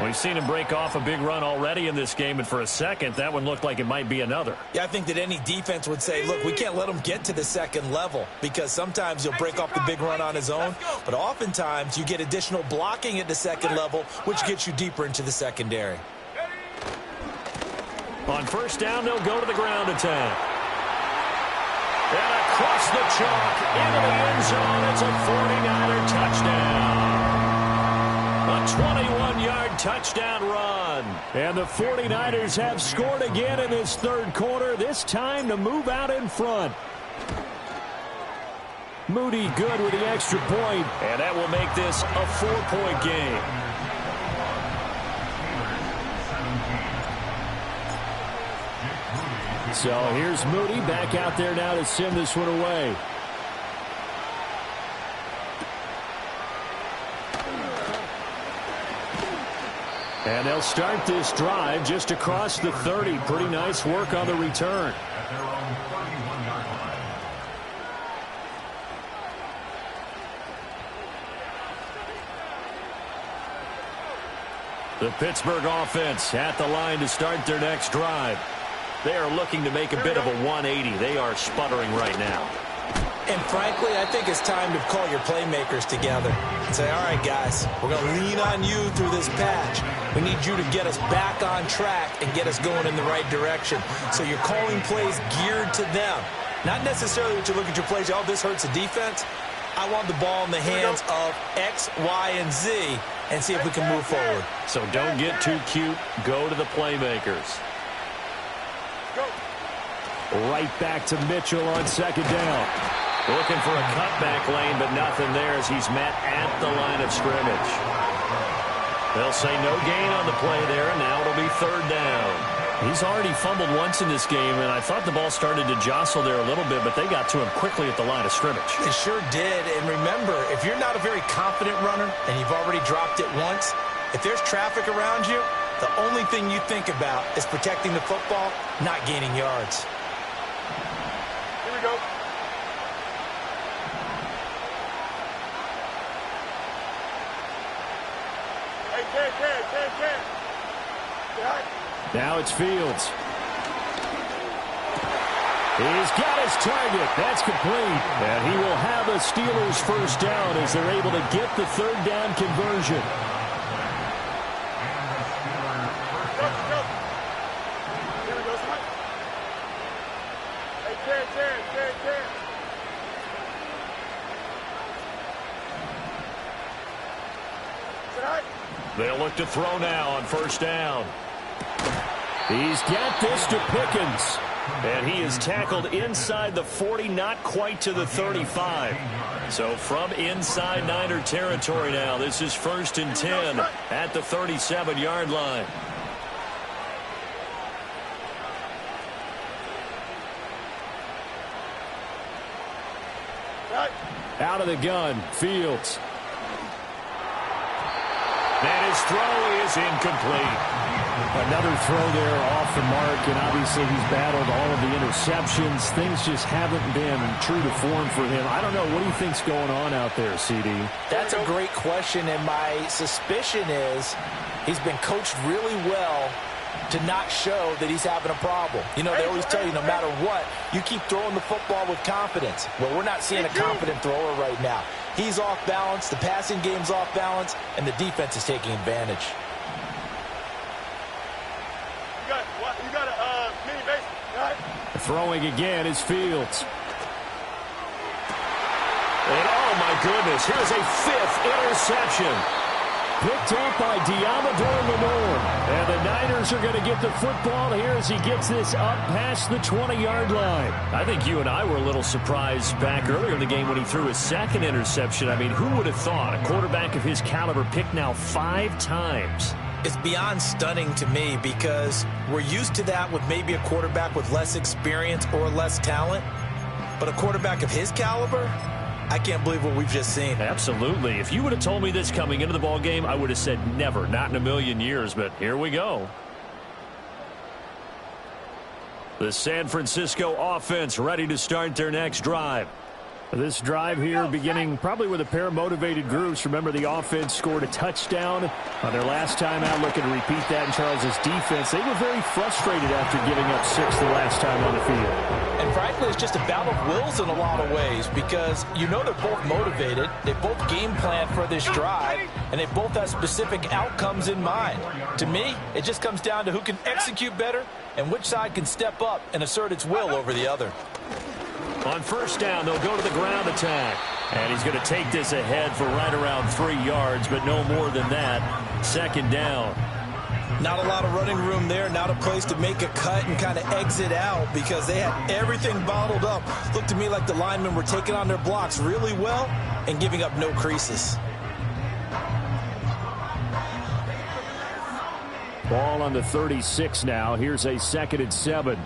We've seen him break off a big run already in this game, and for a second, that one looked like it might be another. Yeah, I think that any defense would say, look, we can't let him get to the 2nd level, because sometimes he'll break off the big run on his own, but oftentimes you get additional blocking at the 2nd level, which gets you deeper into the secondary. On 1st down, they'll go to the ground attack. And across the chalk, into the end zone, it's a 49er touchdown. A 21-yard touchdown run. And the 49ers have scored again in this third quarter, this time to move out in front. Moody good with the extra point. And that will make this a 4-point game. So here's Moody back out there now to send this one away. And they'll start this drive just across the 30. Pretty nice work on the return. At their own 31-yard line. The Pittsburgh offense at the line to start their next drive. They are looking to make a bit of a 180. They are sputtering right now. And frankly, I think it's time to call your playmakers together and say, all right, guys, we're going to lean on you through this patch. We need you to get us back on track and get us going in the right direction. So you're calling plays geared to them. Not necessarily that you look at your plays, oh, this hurts the defense. I want the ball in the hands of X, Y, and Z and see if we can move forward. So don't get too cute. Go to the playmakers. Right back to Mitchell on second down. Looking for a cutback lane, but nothing there as he's met at the line of scrimmage. They'll say no gain on the play there, and now it'll be third down. He's already fumbled once in this game, and I thought the ball started to jostle there a little bit, but they got to him quickly at the line of scrimmage. They sure did. And remember, if you're not a very confident runner and you've already dropped it once, if there's traffic around you, the only thing you think about is protecting the football, not gaining yards. Here we go. Hey, Ted. Now it's Fields. He's got his target. That's complete. And he will have a Steelers first down as they're able to get the third down conversion. Go. Here we go, son. Hey, Ted. Tonight. They'll look to throw now on first down. He's got this to Pickens. And he is tackled inside the 40, not quite to the 35. So from inside Niner territory now, this is 1st and 10 at the 37-yard line. Out of the gun, Fields. And his throw is incomplete. Another throw there off the mark, and obviously he's battled all of the interceptions. Things just haven't been true to form for him. I don't know. What do you think's going on out there, CD? That's a great question, and my suspicion is he's been coached really well to not show that he's having a problem. You know, they always tell you no matter what, you keep throwing the football with confidence. Well, we're not seeing a confident thrower right now. He's off balance, the passing game's off balance, and the defense is taking advantage. You got a mini base, right? Throwing again is Fields. And oh my goodness, here's a 5th interception. Picked up by Diamador Lenore. And the Niners are going to get the football here as he gets this up past the 20-yard line. I think you and I were a little surprised back earlier in the game when he threw his 2nd interception. I mean, who would have thought a quarterback of his caliber picked now 5 times? It's beyond stunning to me because we're used to that with maybe a quarterback with less experience or less talent. But a quarterback of his caliber, I can't believe what we've just seen. Absolutely. If you would have told me this coming into the ball game, I would have said never, not in a million years. But here we go. The San Francisco offense ready to start their next drive. This drive here beginning probably with a pair of motivated groups. Remember, the offense scored a touchdown on their last time out, looking to repeat that in Charles's defense. They were very frustrated after giving up 6 the last time on the field. And frankly, it's just a battle of wills in a lot of ways because you know they're both motivated. They both game plan for this drive, and they both have specific outcomes in mind. To me, it just comes down to who can execute better and which side can step up and assert its will over the other. On first down, they'll go to the ground attack. And he's going to take this ahead for right around 3 yards, but no more than that. Second down. Not a lot of running room there. Not a place to make a cut and kind of exit out because they had everything bottled up. Looked to me like the linemen were taking on their blocks really well and giving up no creases. Ball on the 36 now. Here's a 2nd and 7.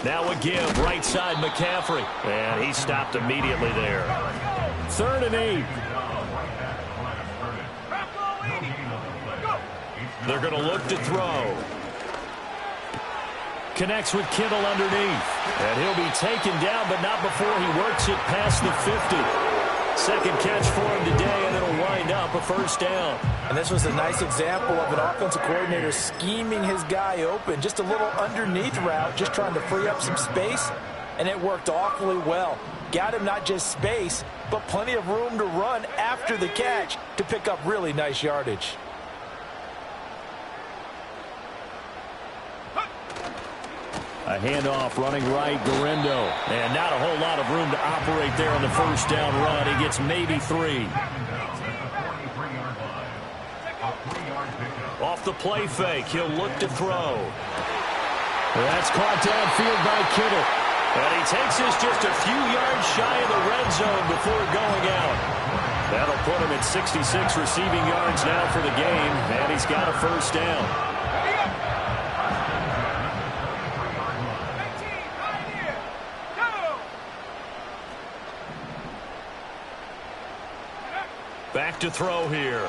Now a give, right side McCaffrey. And he stopped immediately there. 3rd and 8. They're going to look to throw. Connects with Kittle underneath. And he'll be taken down, but not before he works it past the 50. Second catch for him today, and it'll wind up a first down. And this was a nice example of an offensive coordinator scheming his guy open. Just a little underneath route, just trying to free up some space, and it worked awfully well. Got him not just space, but plenty of room to run after the catch to pick up really nice yardage. A handoff running right, Guerrero. And not a whole lot of room to operate there on the first down run. He gets maybe 3. Off the play fake, he'll look to throw. That's caught downfield by Kittle. And he takes this just a few yards shy of the red zone before going out. That'll put him at 66 receiving yards now for the game. And he's got a first down. Back to throw here.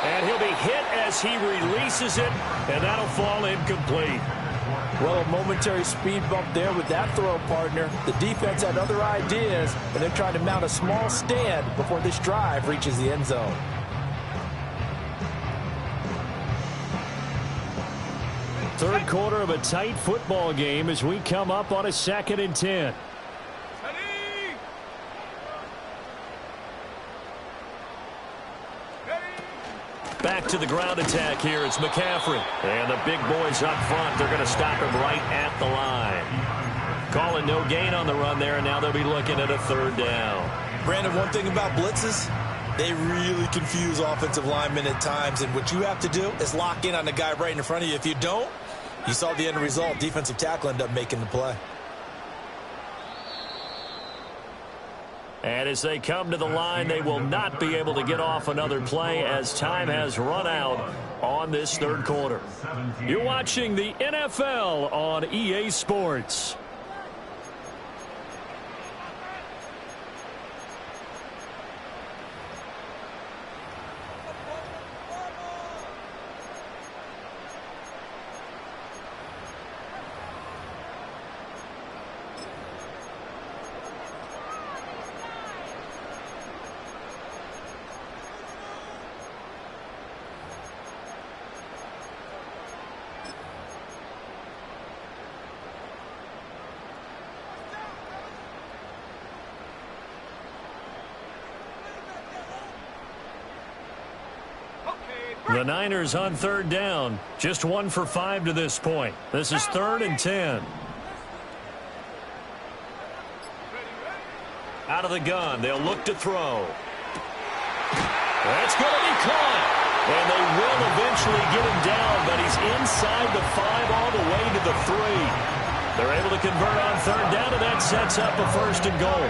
And he'll be hit as he releases it, and that'll fall incomplete. Well, a momentary speed bump there with that throw, partner. The defense had other ideas, and they're trying to mount a small stand before this drive reaches the end zone. Third quarter of a tight football game as we come up on a 2nd and 10. Back to the ground attack here. It's McCaffrey. And the big boys up front, they're going to stop him right at the line. Calling no gain on the run there, and now they'll be looking at a 3rd down. Brandon, one thing about blitzes, they really confuse offensive linemen at times, and what you have to do is lock in on the guy right in front of you. If you don't, you saw the end result. Defensive tackle ended up making the play. And as they come to the line, they will not be able to get off another play as time has run out on this third quarter. You're watching the NFL on EA Sports. The Niners on 3rd down. Just 1 for 5 to this point. This is 3rd and 10. Out of the gun. They'll look to throw. That's going to be caught. And they will eventually get him down, but he's inside the 5 all the way to the 3. They're able to convert on 3rd down, and that sets up a 1st and goal.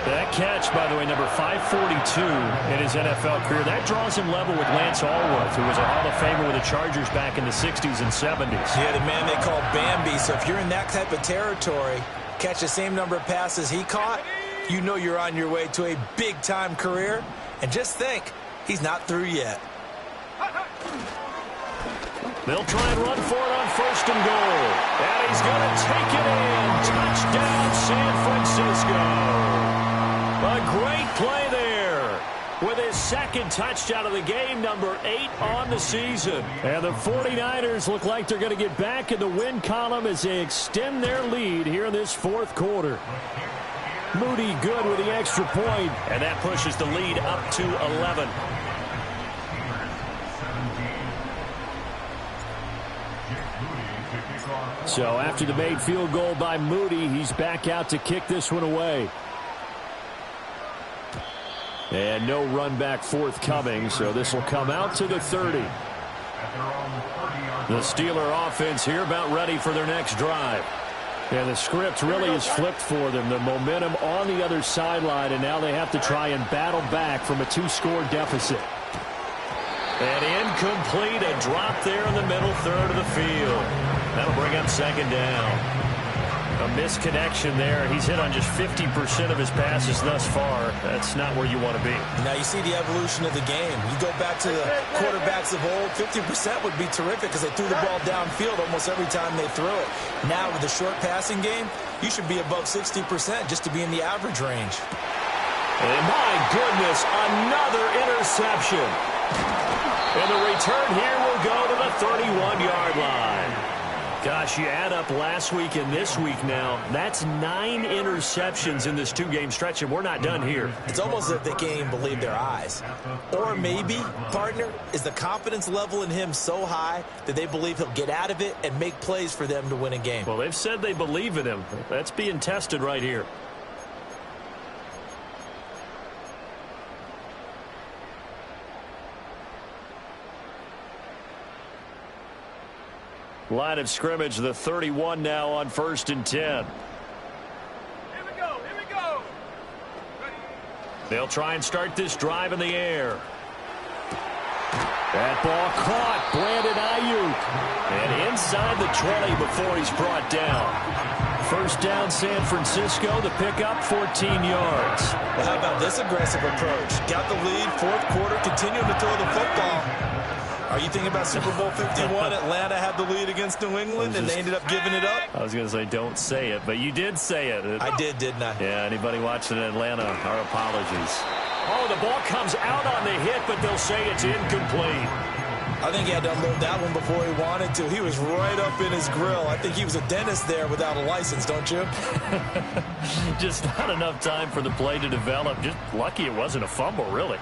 That catch, by the way, number 542 in his NFL career, that draws him level with Lance Allworth, who was a Hall of Famer with the Chargers back in the 60s and 70s. Yeah, the man they call Bambi. So if you're in that type of territory, catch the same number of passes he caught, you know you're on your way to a big-time career. And just think, he's not through yet. They'll try and run for it on 1st and goal. And he's going to take it in. Touchdown, San Francisco. A great play there with his 2nd touchdown of the game, number 8 on the season. And the 49ers look like they're going to get back in the win column as they extend their lead here in this 4th quarter. Moody good with the extra point, and that pushes the lead up to 11. So after the made field goal by Moody, he's back out to kick this one away. And no run back forthcoming, so this will come out to the 30. The Steeler offense here about ready for their next drive. And the script really is flipped for them. The momentum on the other sideline, and now they have to try and battle back from a 2-score deficit. And incomplete, a drop there in the middle third of the field. That'll bring up second down. A misconnection there. He's hit on just 50% of his passes thus far. That's not where you want to be. Now you see the evolution of the game. You go back to the quarterbacks of old, 50% would be terrific because they threw the ball downfield almost every time they threw it. Now with the short passing game, you should be above 60% just to be in the average range. And my goodness, another interception. And the return here will go to the 31-yard line. Gosh, you add up last week and this week now, that's 9 interceptions in this 2-game stretch, and we're not done here. It's almost as if they can't even believe their eyes. Or maybe, partner, is the confidence level in him so high that they believe he'll get out of it and make plays for them to win a game. Well, they've said they believe in him. That's being tested right here. Line of scrimmage, the 31 now on 1st and 10. Here we go. Here we go. They'll try and start this drive in the air. That ball caught. Brandon Ayuk. And inside the 20 before he's brought down. First down, San Francisco. The pickup, 14 yards. Well, how about this aggressive approach? Got the lead, 4th quarter, continuing to throw the football. Are you thinking about Super Bowl 51? Atlanta had the lead against New England, and they ended up giving it up? I was going to say don't say it, but you did say it. I did, didn't I? Yeah, anybody watching Atlanta, our apologies. Oh, the ball comes out on the hit, but they'll say it's incomplete. I think he had to unload that one before he wanted to. He was right up in his grill. I think he was a dentist there without a license, don't you? Just not enough time for the play to develop. Just lucky it wasn't a fumble, really.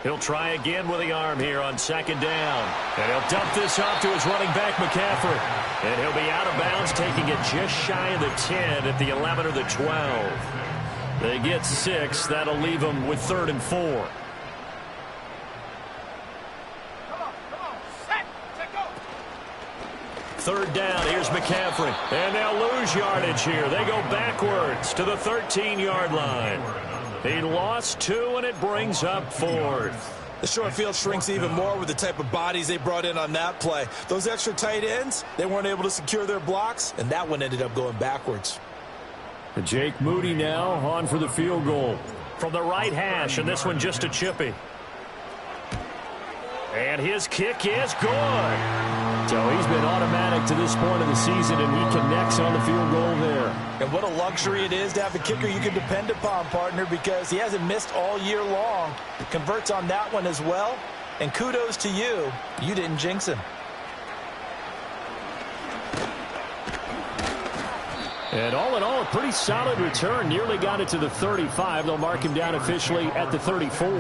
He'll try again with the arm here on 2nd down. And he'll dump this off to his running back, McCaffrey. And he'll be out of bounds, taking it just shy of the 10 at the 11 or the 12. They get 6. That'll leave them with 3rd and 4. Come on. Set. Go. 3rd down. Here's McCaffrey. And they'll lose yardage here. They go backwards to the 13-yard line. He lost 2, and it brings up 4th. The short field shrinks even more with the type of bodies they brought in on that play. Those extra tight ends, they weren't able to secure their blocks, and that one ended up going backwards. Jake Moody now on for the field goal. From the right hash, and this one just a chippy. And his kick is good. So he's been automatic to this point of the season, and he connects on the field goal there. And what a luxury it is to have a kicker you can depend upon, partner, because he hasn't missed all year long. Converts on that one as well. And kudos to you. You didn't jinx him. And all in all, a pretty solid return. Nearly got it to the 35. They'll mark him down officially at the 34.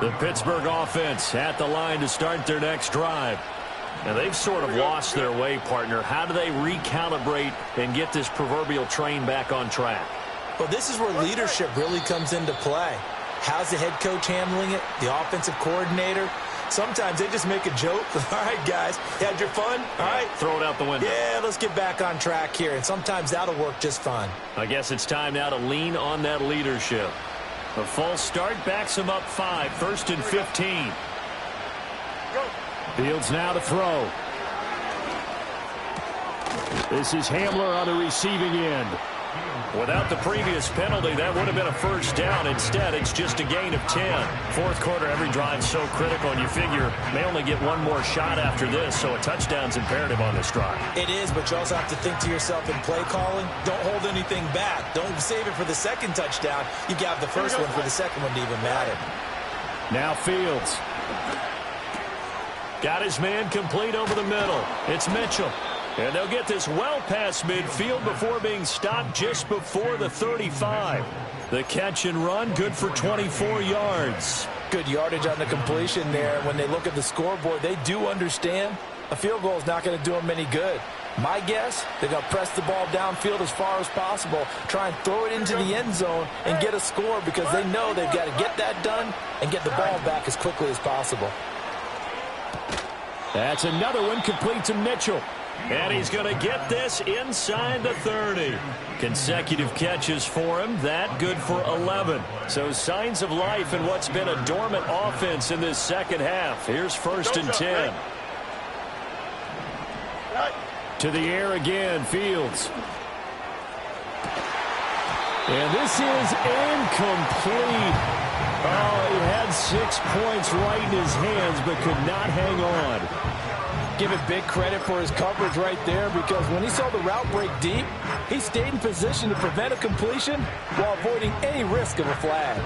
The Pittsburgh offense at the line to start their next drive. Now, they've sort of lost their way, partner. How do they recalibrate and get this proverbial train back on track? Well, this is where leadership really comes into play. How's the head coach handling it? The offensive coordinator? Sometimes they just make a joke. All right, guys, you had your fun? All right. Throw it out the window. Yeah, let's get back on track here. And sometimes that'll work just fine. I guess it's time now to lean on that leadership. A false start backs him up 5, 1st and 15. Fields now to throw. This is Hamler on the receiving end. Without the previous penalty, that would have been a first down. Instead, it's just a gain of 10. 4th quarter, every drive's so critical, and you figure may only get one more shot after this, so a touchdown's imperative on this drive. It is, but you also have to think to yourself in play calling, don't hold anything back. Don't save it for the second touchdown. You got the first one for the second one to even matter. Now Fields. Got his man complete over the middle. It's Mitchell. And they'll get this well past midfield before being stopped just before the 35. The catch and run, good for 24 yards. Good yardage on the completion there. When they look at the scoreboard, they do understand a field goal is not going to do them any good. My guess, they're going to press the ball downfield as far as possible, try and throw it into the end zone and get a score because they know they've got to get that done and get the ball back as quickly as possible. That's another one complete to Mitchell. And he's going to get this inside the 30. Consecutive catches for him. That good for 11. So signs of life in what's been a dormant offense in this second half. Here's 1st and 10. To the air again, Fields. And this is incomplete. Oh, he had 6 points right in his hands, but could not hang on. Give it big credit for his coverage right there because when he saw the route break deep, he stayed in position to prevent a completion while avoiding any risk of a flag.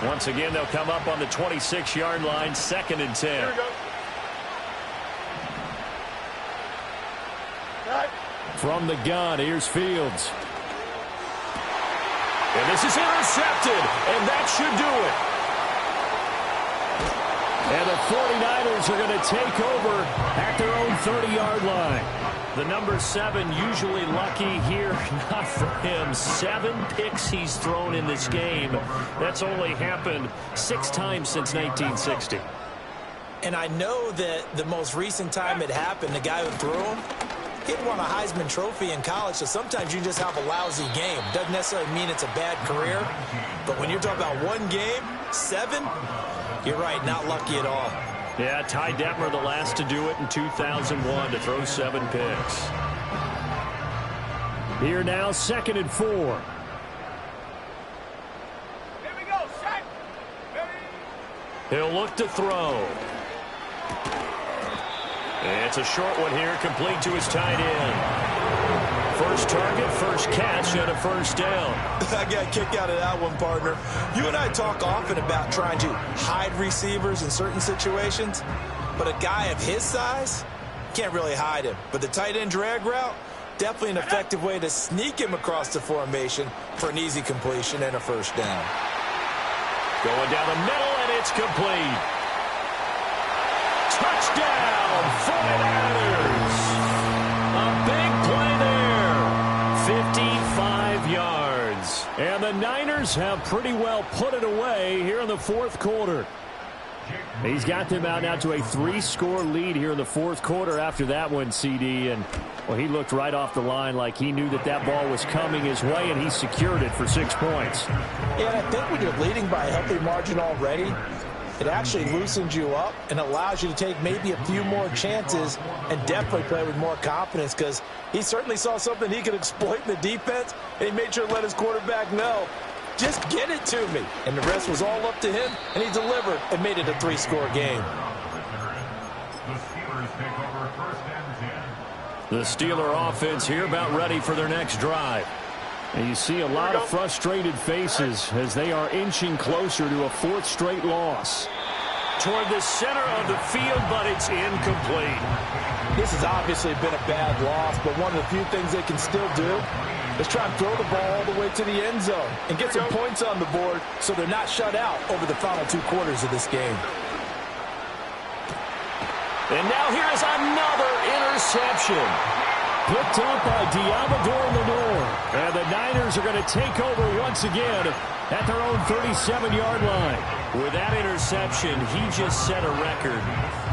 Once again, they'll come up on the 26-yard line, 2nd and 10. Here we go. From the gun, here's Fields. And this is intercepted, and that should do it. And the 49ers are going to take over at their own 30-yard line. The number 7 usually lucky here. Not for him. 7 picks he's thrown in this game. That's only happened 6 times since 1960. And I know that the most recent time it happened, the guy who threw him, he'd won a Heisman Trophy in college, so sometimes you just have a lousy game. Doesn't necessarily mean it's a bad career, but when you're talking about one game, 7, you're right, not lucky at all. Yeah, Ty Detmer, the last to do it in 2001, to throw 7 picks. Here now, 2nd and 4. Here we go, set. He'll look to throw. It's a short one here, complete to his tight end. First target, first catch, and a 1st down. I got a kick out of that one, partner. You and I talk often about trying to hide receivers in certain situations, but a guy of his size can't really hide him. But the tight end drag route, definitely an effective way to sneak him across the formation for an easy completion and a 1st down. Going down the middle, and it's complete. Touchdown, 49ers. A big play there. 55 yards. And the Niners have pretty well put it away here in the 4th quarter. He's got them out now to a 3-score lead here in the 4th quarter after that one, CD. And, well, he looked right off the line like he knew that that ball was coming his way, and he secured it for 6 points. Yeah, and I think when you're leading by a healthy margin already, it actually loosens you up and allows you to take maybe a few more chances and definitely play with more confidence because he certainly saw something he could exploit in the defense, and he made sure to let his quarterback know, just get it to me. And the rest was all up to him, and he delivered and made it a 3-score game. The Steelers take over 1st and 10. The Steeler offense here about ready for their next drive. And you see a lot of frustrated faces as they are inching closer to a 4th straight loss. Toward the center of the field, but it's incomplete. This has obviously been a bad loss, but one of the few things they can still do is try and throw the ball all the way to the end zone and get some points on the board so they're not shut out over the final 2 quarters of this game. And now here is another interception. Picked up by Diamador Lenore. And the Niners are going to take over once again at their own 37-yard line. With that interception, he just set a record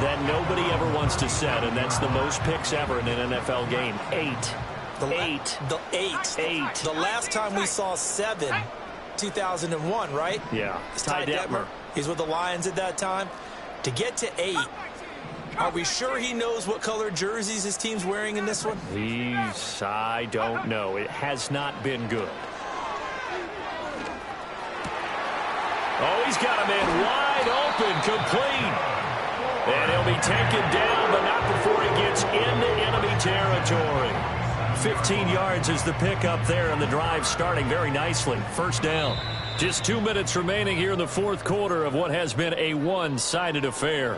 that nobody ever wants to set, and that's the most picks ever in an NFL game. 8. The last time we saw 7, 2001, right? Yeah. It's Ty Detmer. He's with the Lions at that time. To get to 8, are we sure he knows what color jerseys his team's wearing in this one? I don't know. It has not been good. Oh, he's got him in wide open, complete. And he'll be taken down, but not before he gets into enemy territory. 15 yards is the pickup there, and the drive starting very nicely. 1st down. Just 2 minutes remaining here in the 4th quarter of what has been a one-sided affair.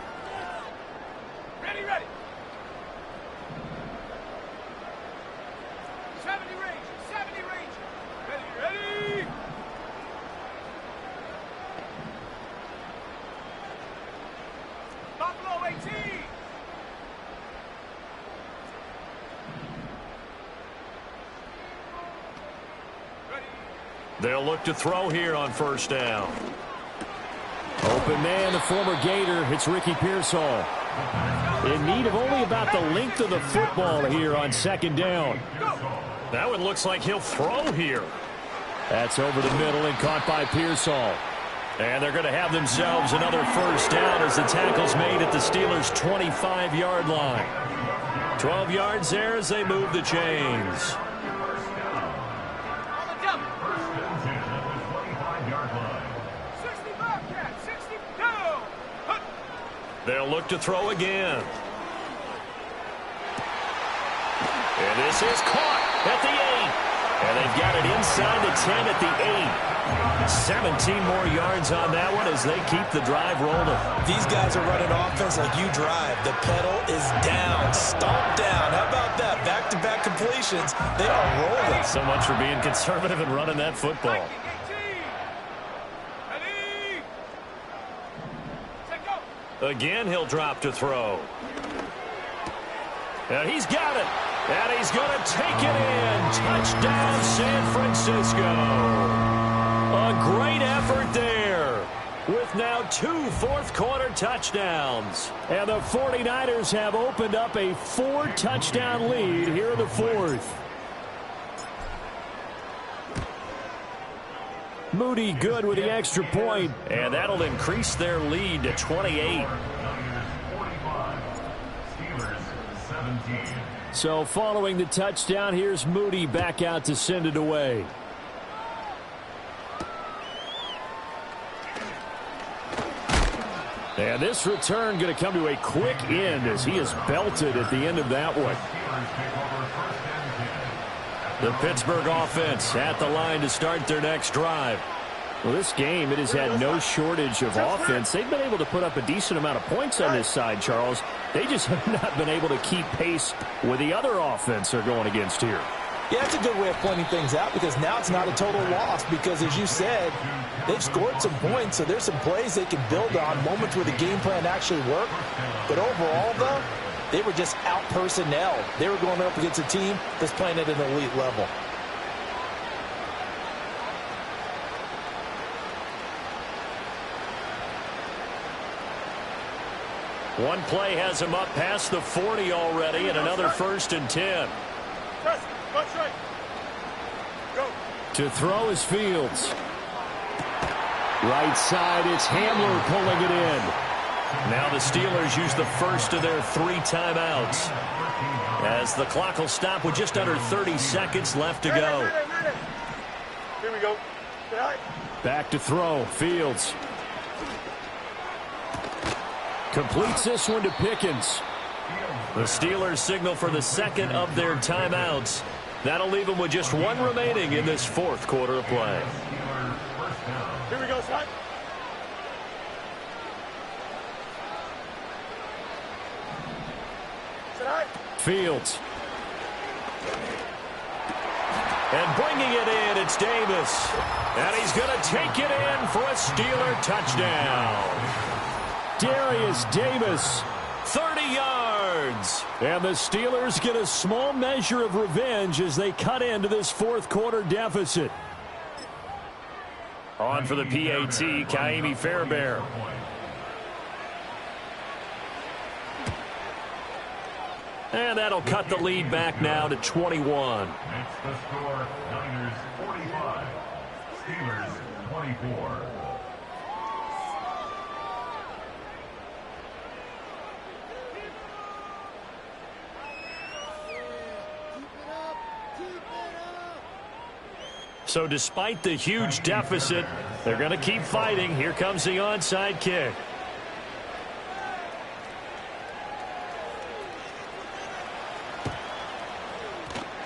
Ready, ready. They'll look to throw here on first down. Open man, the former Gator. It's Ricky Pearsall. In need of only about the length of the football here on second down. That one looks like he'll throw here. That's over the middle and caught by Pearsall. And they're going to have themselves another first down as the tackle's made at the Steelers' 25-yard line. 12 yards there as they move the chains. They'll look to throw again. And this is caught at the 8. And they've got it inside the 10 at the 8. 17 more yards on that one as they keep the drive rolling. These guys are running offense like you drive. The pedal is down, stomp down. How about that? Back-to-back completions. They are rolling. So much for being conservative and running that football. Again, he'll drop to throw. And he's got it. And he's going to take it in. Touchdown, San Francisco. A great effort there with now 2 fourth-quarter touchdowns. And the 49ers have opened up a 4-touchdown lead here in the fourth. Moody good with the extra point. And that'll increase their lead to 28. So following the touchdown, here's Moody back out to send it away. And this return going to come to a quick end as he is belted at the end of that one. The Pittsburgh offense at the line to start their next drive. Well, this game, it has had no shortage of offense. They've been able to put up a decent amount of points on this side, Charles. They just have not been able to keep pace with the other offense they're going against here. Yeah, that's a good way of pointing things out because now it's not a total loss because, as you said, they've scored some points, so there's some plays they can build on, moments where the game plan actually worked. But overall, though, they were just out-personnel. They were going up against a team that's playing at an elite level. One play has him up past the 40 already and another 1st and 10. To throw is Fields. Right side, it's Hamler pulling it in. Now the Steelers use the first of their 3 timeouts as the clock will stop with just under 30 seconds left to go. Here we go. Back to throw, Fields. Completes this one to Pickens. The Steelers signal for the second of their timeouts. That'll leave them with just 1 remaining in this 4th quarter of play. Here we go, son. Fields. And bringing it in, it's Davis. And he's going to take it in for a Steeler touchdown. Darius Davis. 30 yards. And the Steelers get a small measure of revenge as they cut into this 4th quarter deficit. On for the PAT, Kaimi Fairbairn. And that'll cut the lead back now to 21. That's the score. Niners 45. Steelers 24. So despite the huge deficit, they're going to keep fighting. Here comes the onside kick.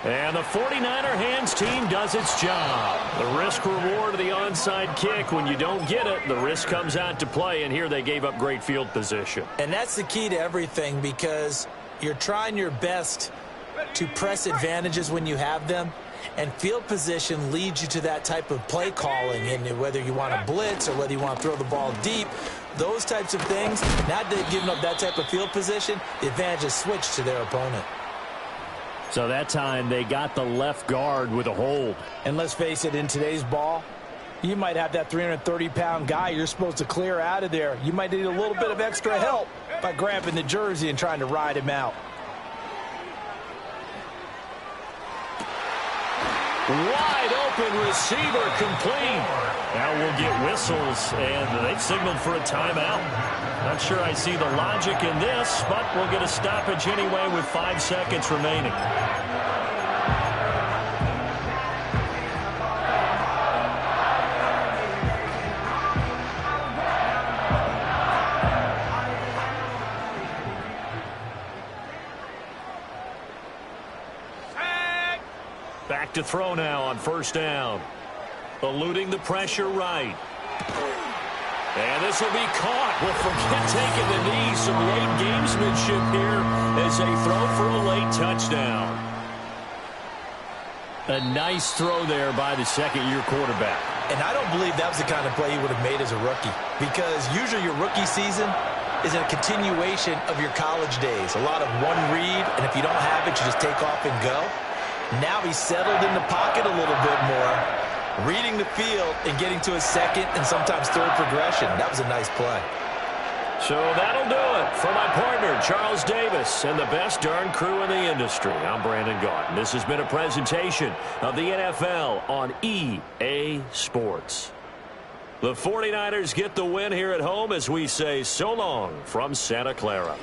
And the 49er hands team does its job. The risk reward of the onside kick, when you don't get it, the risk comes out to play, and here they gave up great field position. And that's the key to everything because you're trying your best to press advantages when you have them. And field position leads you to that type of play calling. And whether you want to blitz or whether you want to throw the ball deep, those types of things, now that they've given up that type of field position, the advantage is switched to their opponent. So that time they got the left guard with a hold. And let's face it, in today's ball, you might have that 330-pound guy you're supposed to clear out of there. You might need a little bit of extra help by grabbing the jersey and trying to ride him out. Wide open receiver complete. Now we'll get whistles, and they've signaled for a timeout. Not sure I see the logic in this, but we'll get a stoppage anyway with 5 seconds remaining. Back to throw now on first down. Eluding the pressure right. And this will be caught. Well, forget taking the knee. Some late gamesmanship here as they throw for a late touchdown. A nice throw there by the second-year quarterback. And I don't believe that was the kind of play he would have made as a rookie, because usually your rookie season is a continuation of your college days. A lot of one read, and if you don't have it, you just take off and go. Now he's settled in the pocket a little bit more, reading the field and getting to his second and sometimes third progression. That was a nice play. So that'll do it for my partner, Charles Davis, and the best darn crew in the industry. I'm Brandon Gaudin. This has been a presentation of the NFL on EA Sports. The 49ers get the win here at home as we say so long from Santa Clara.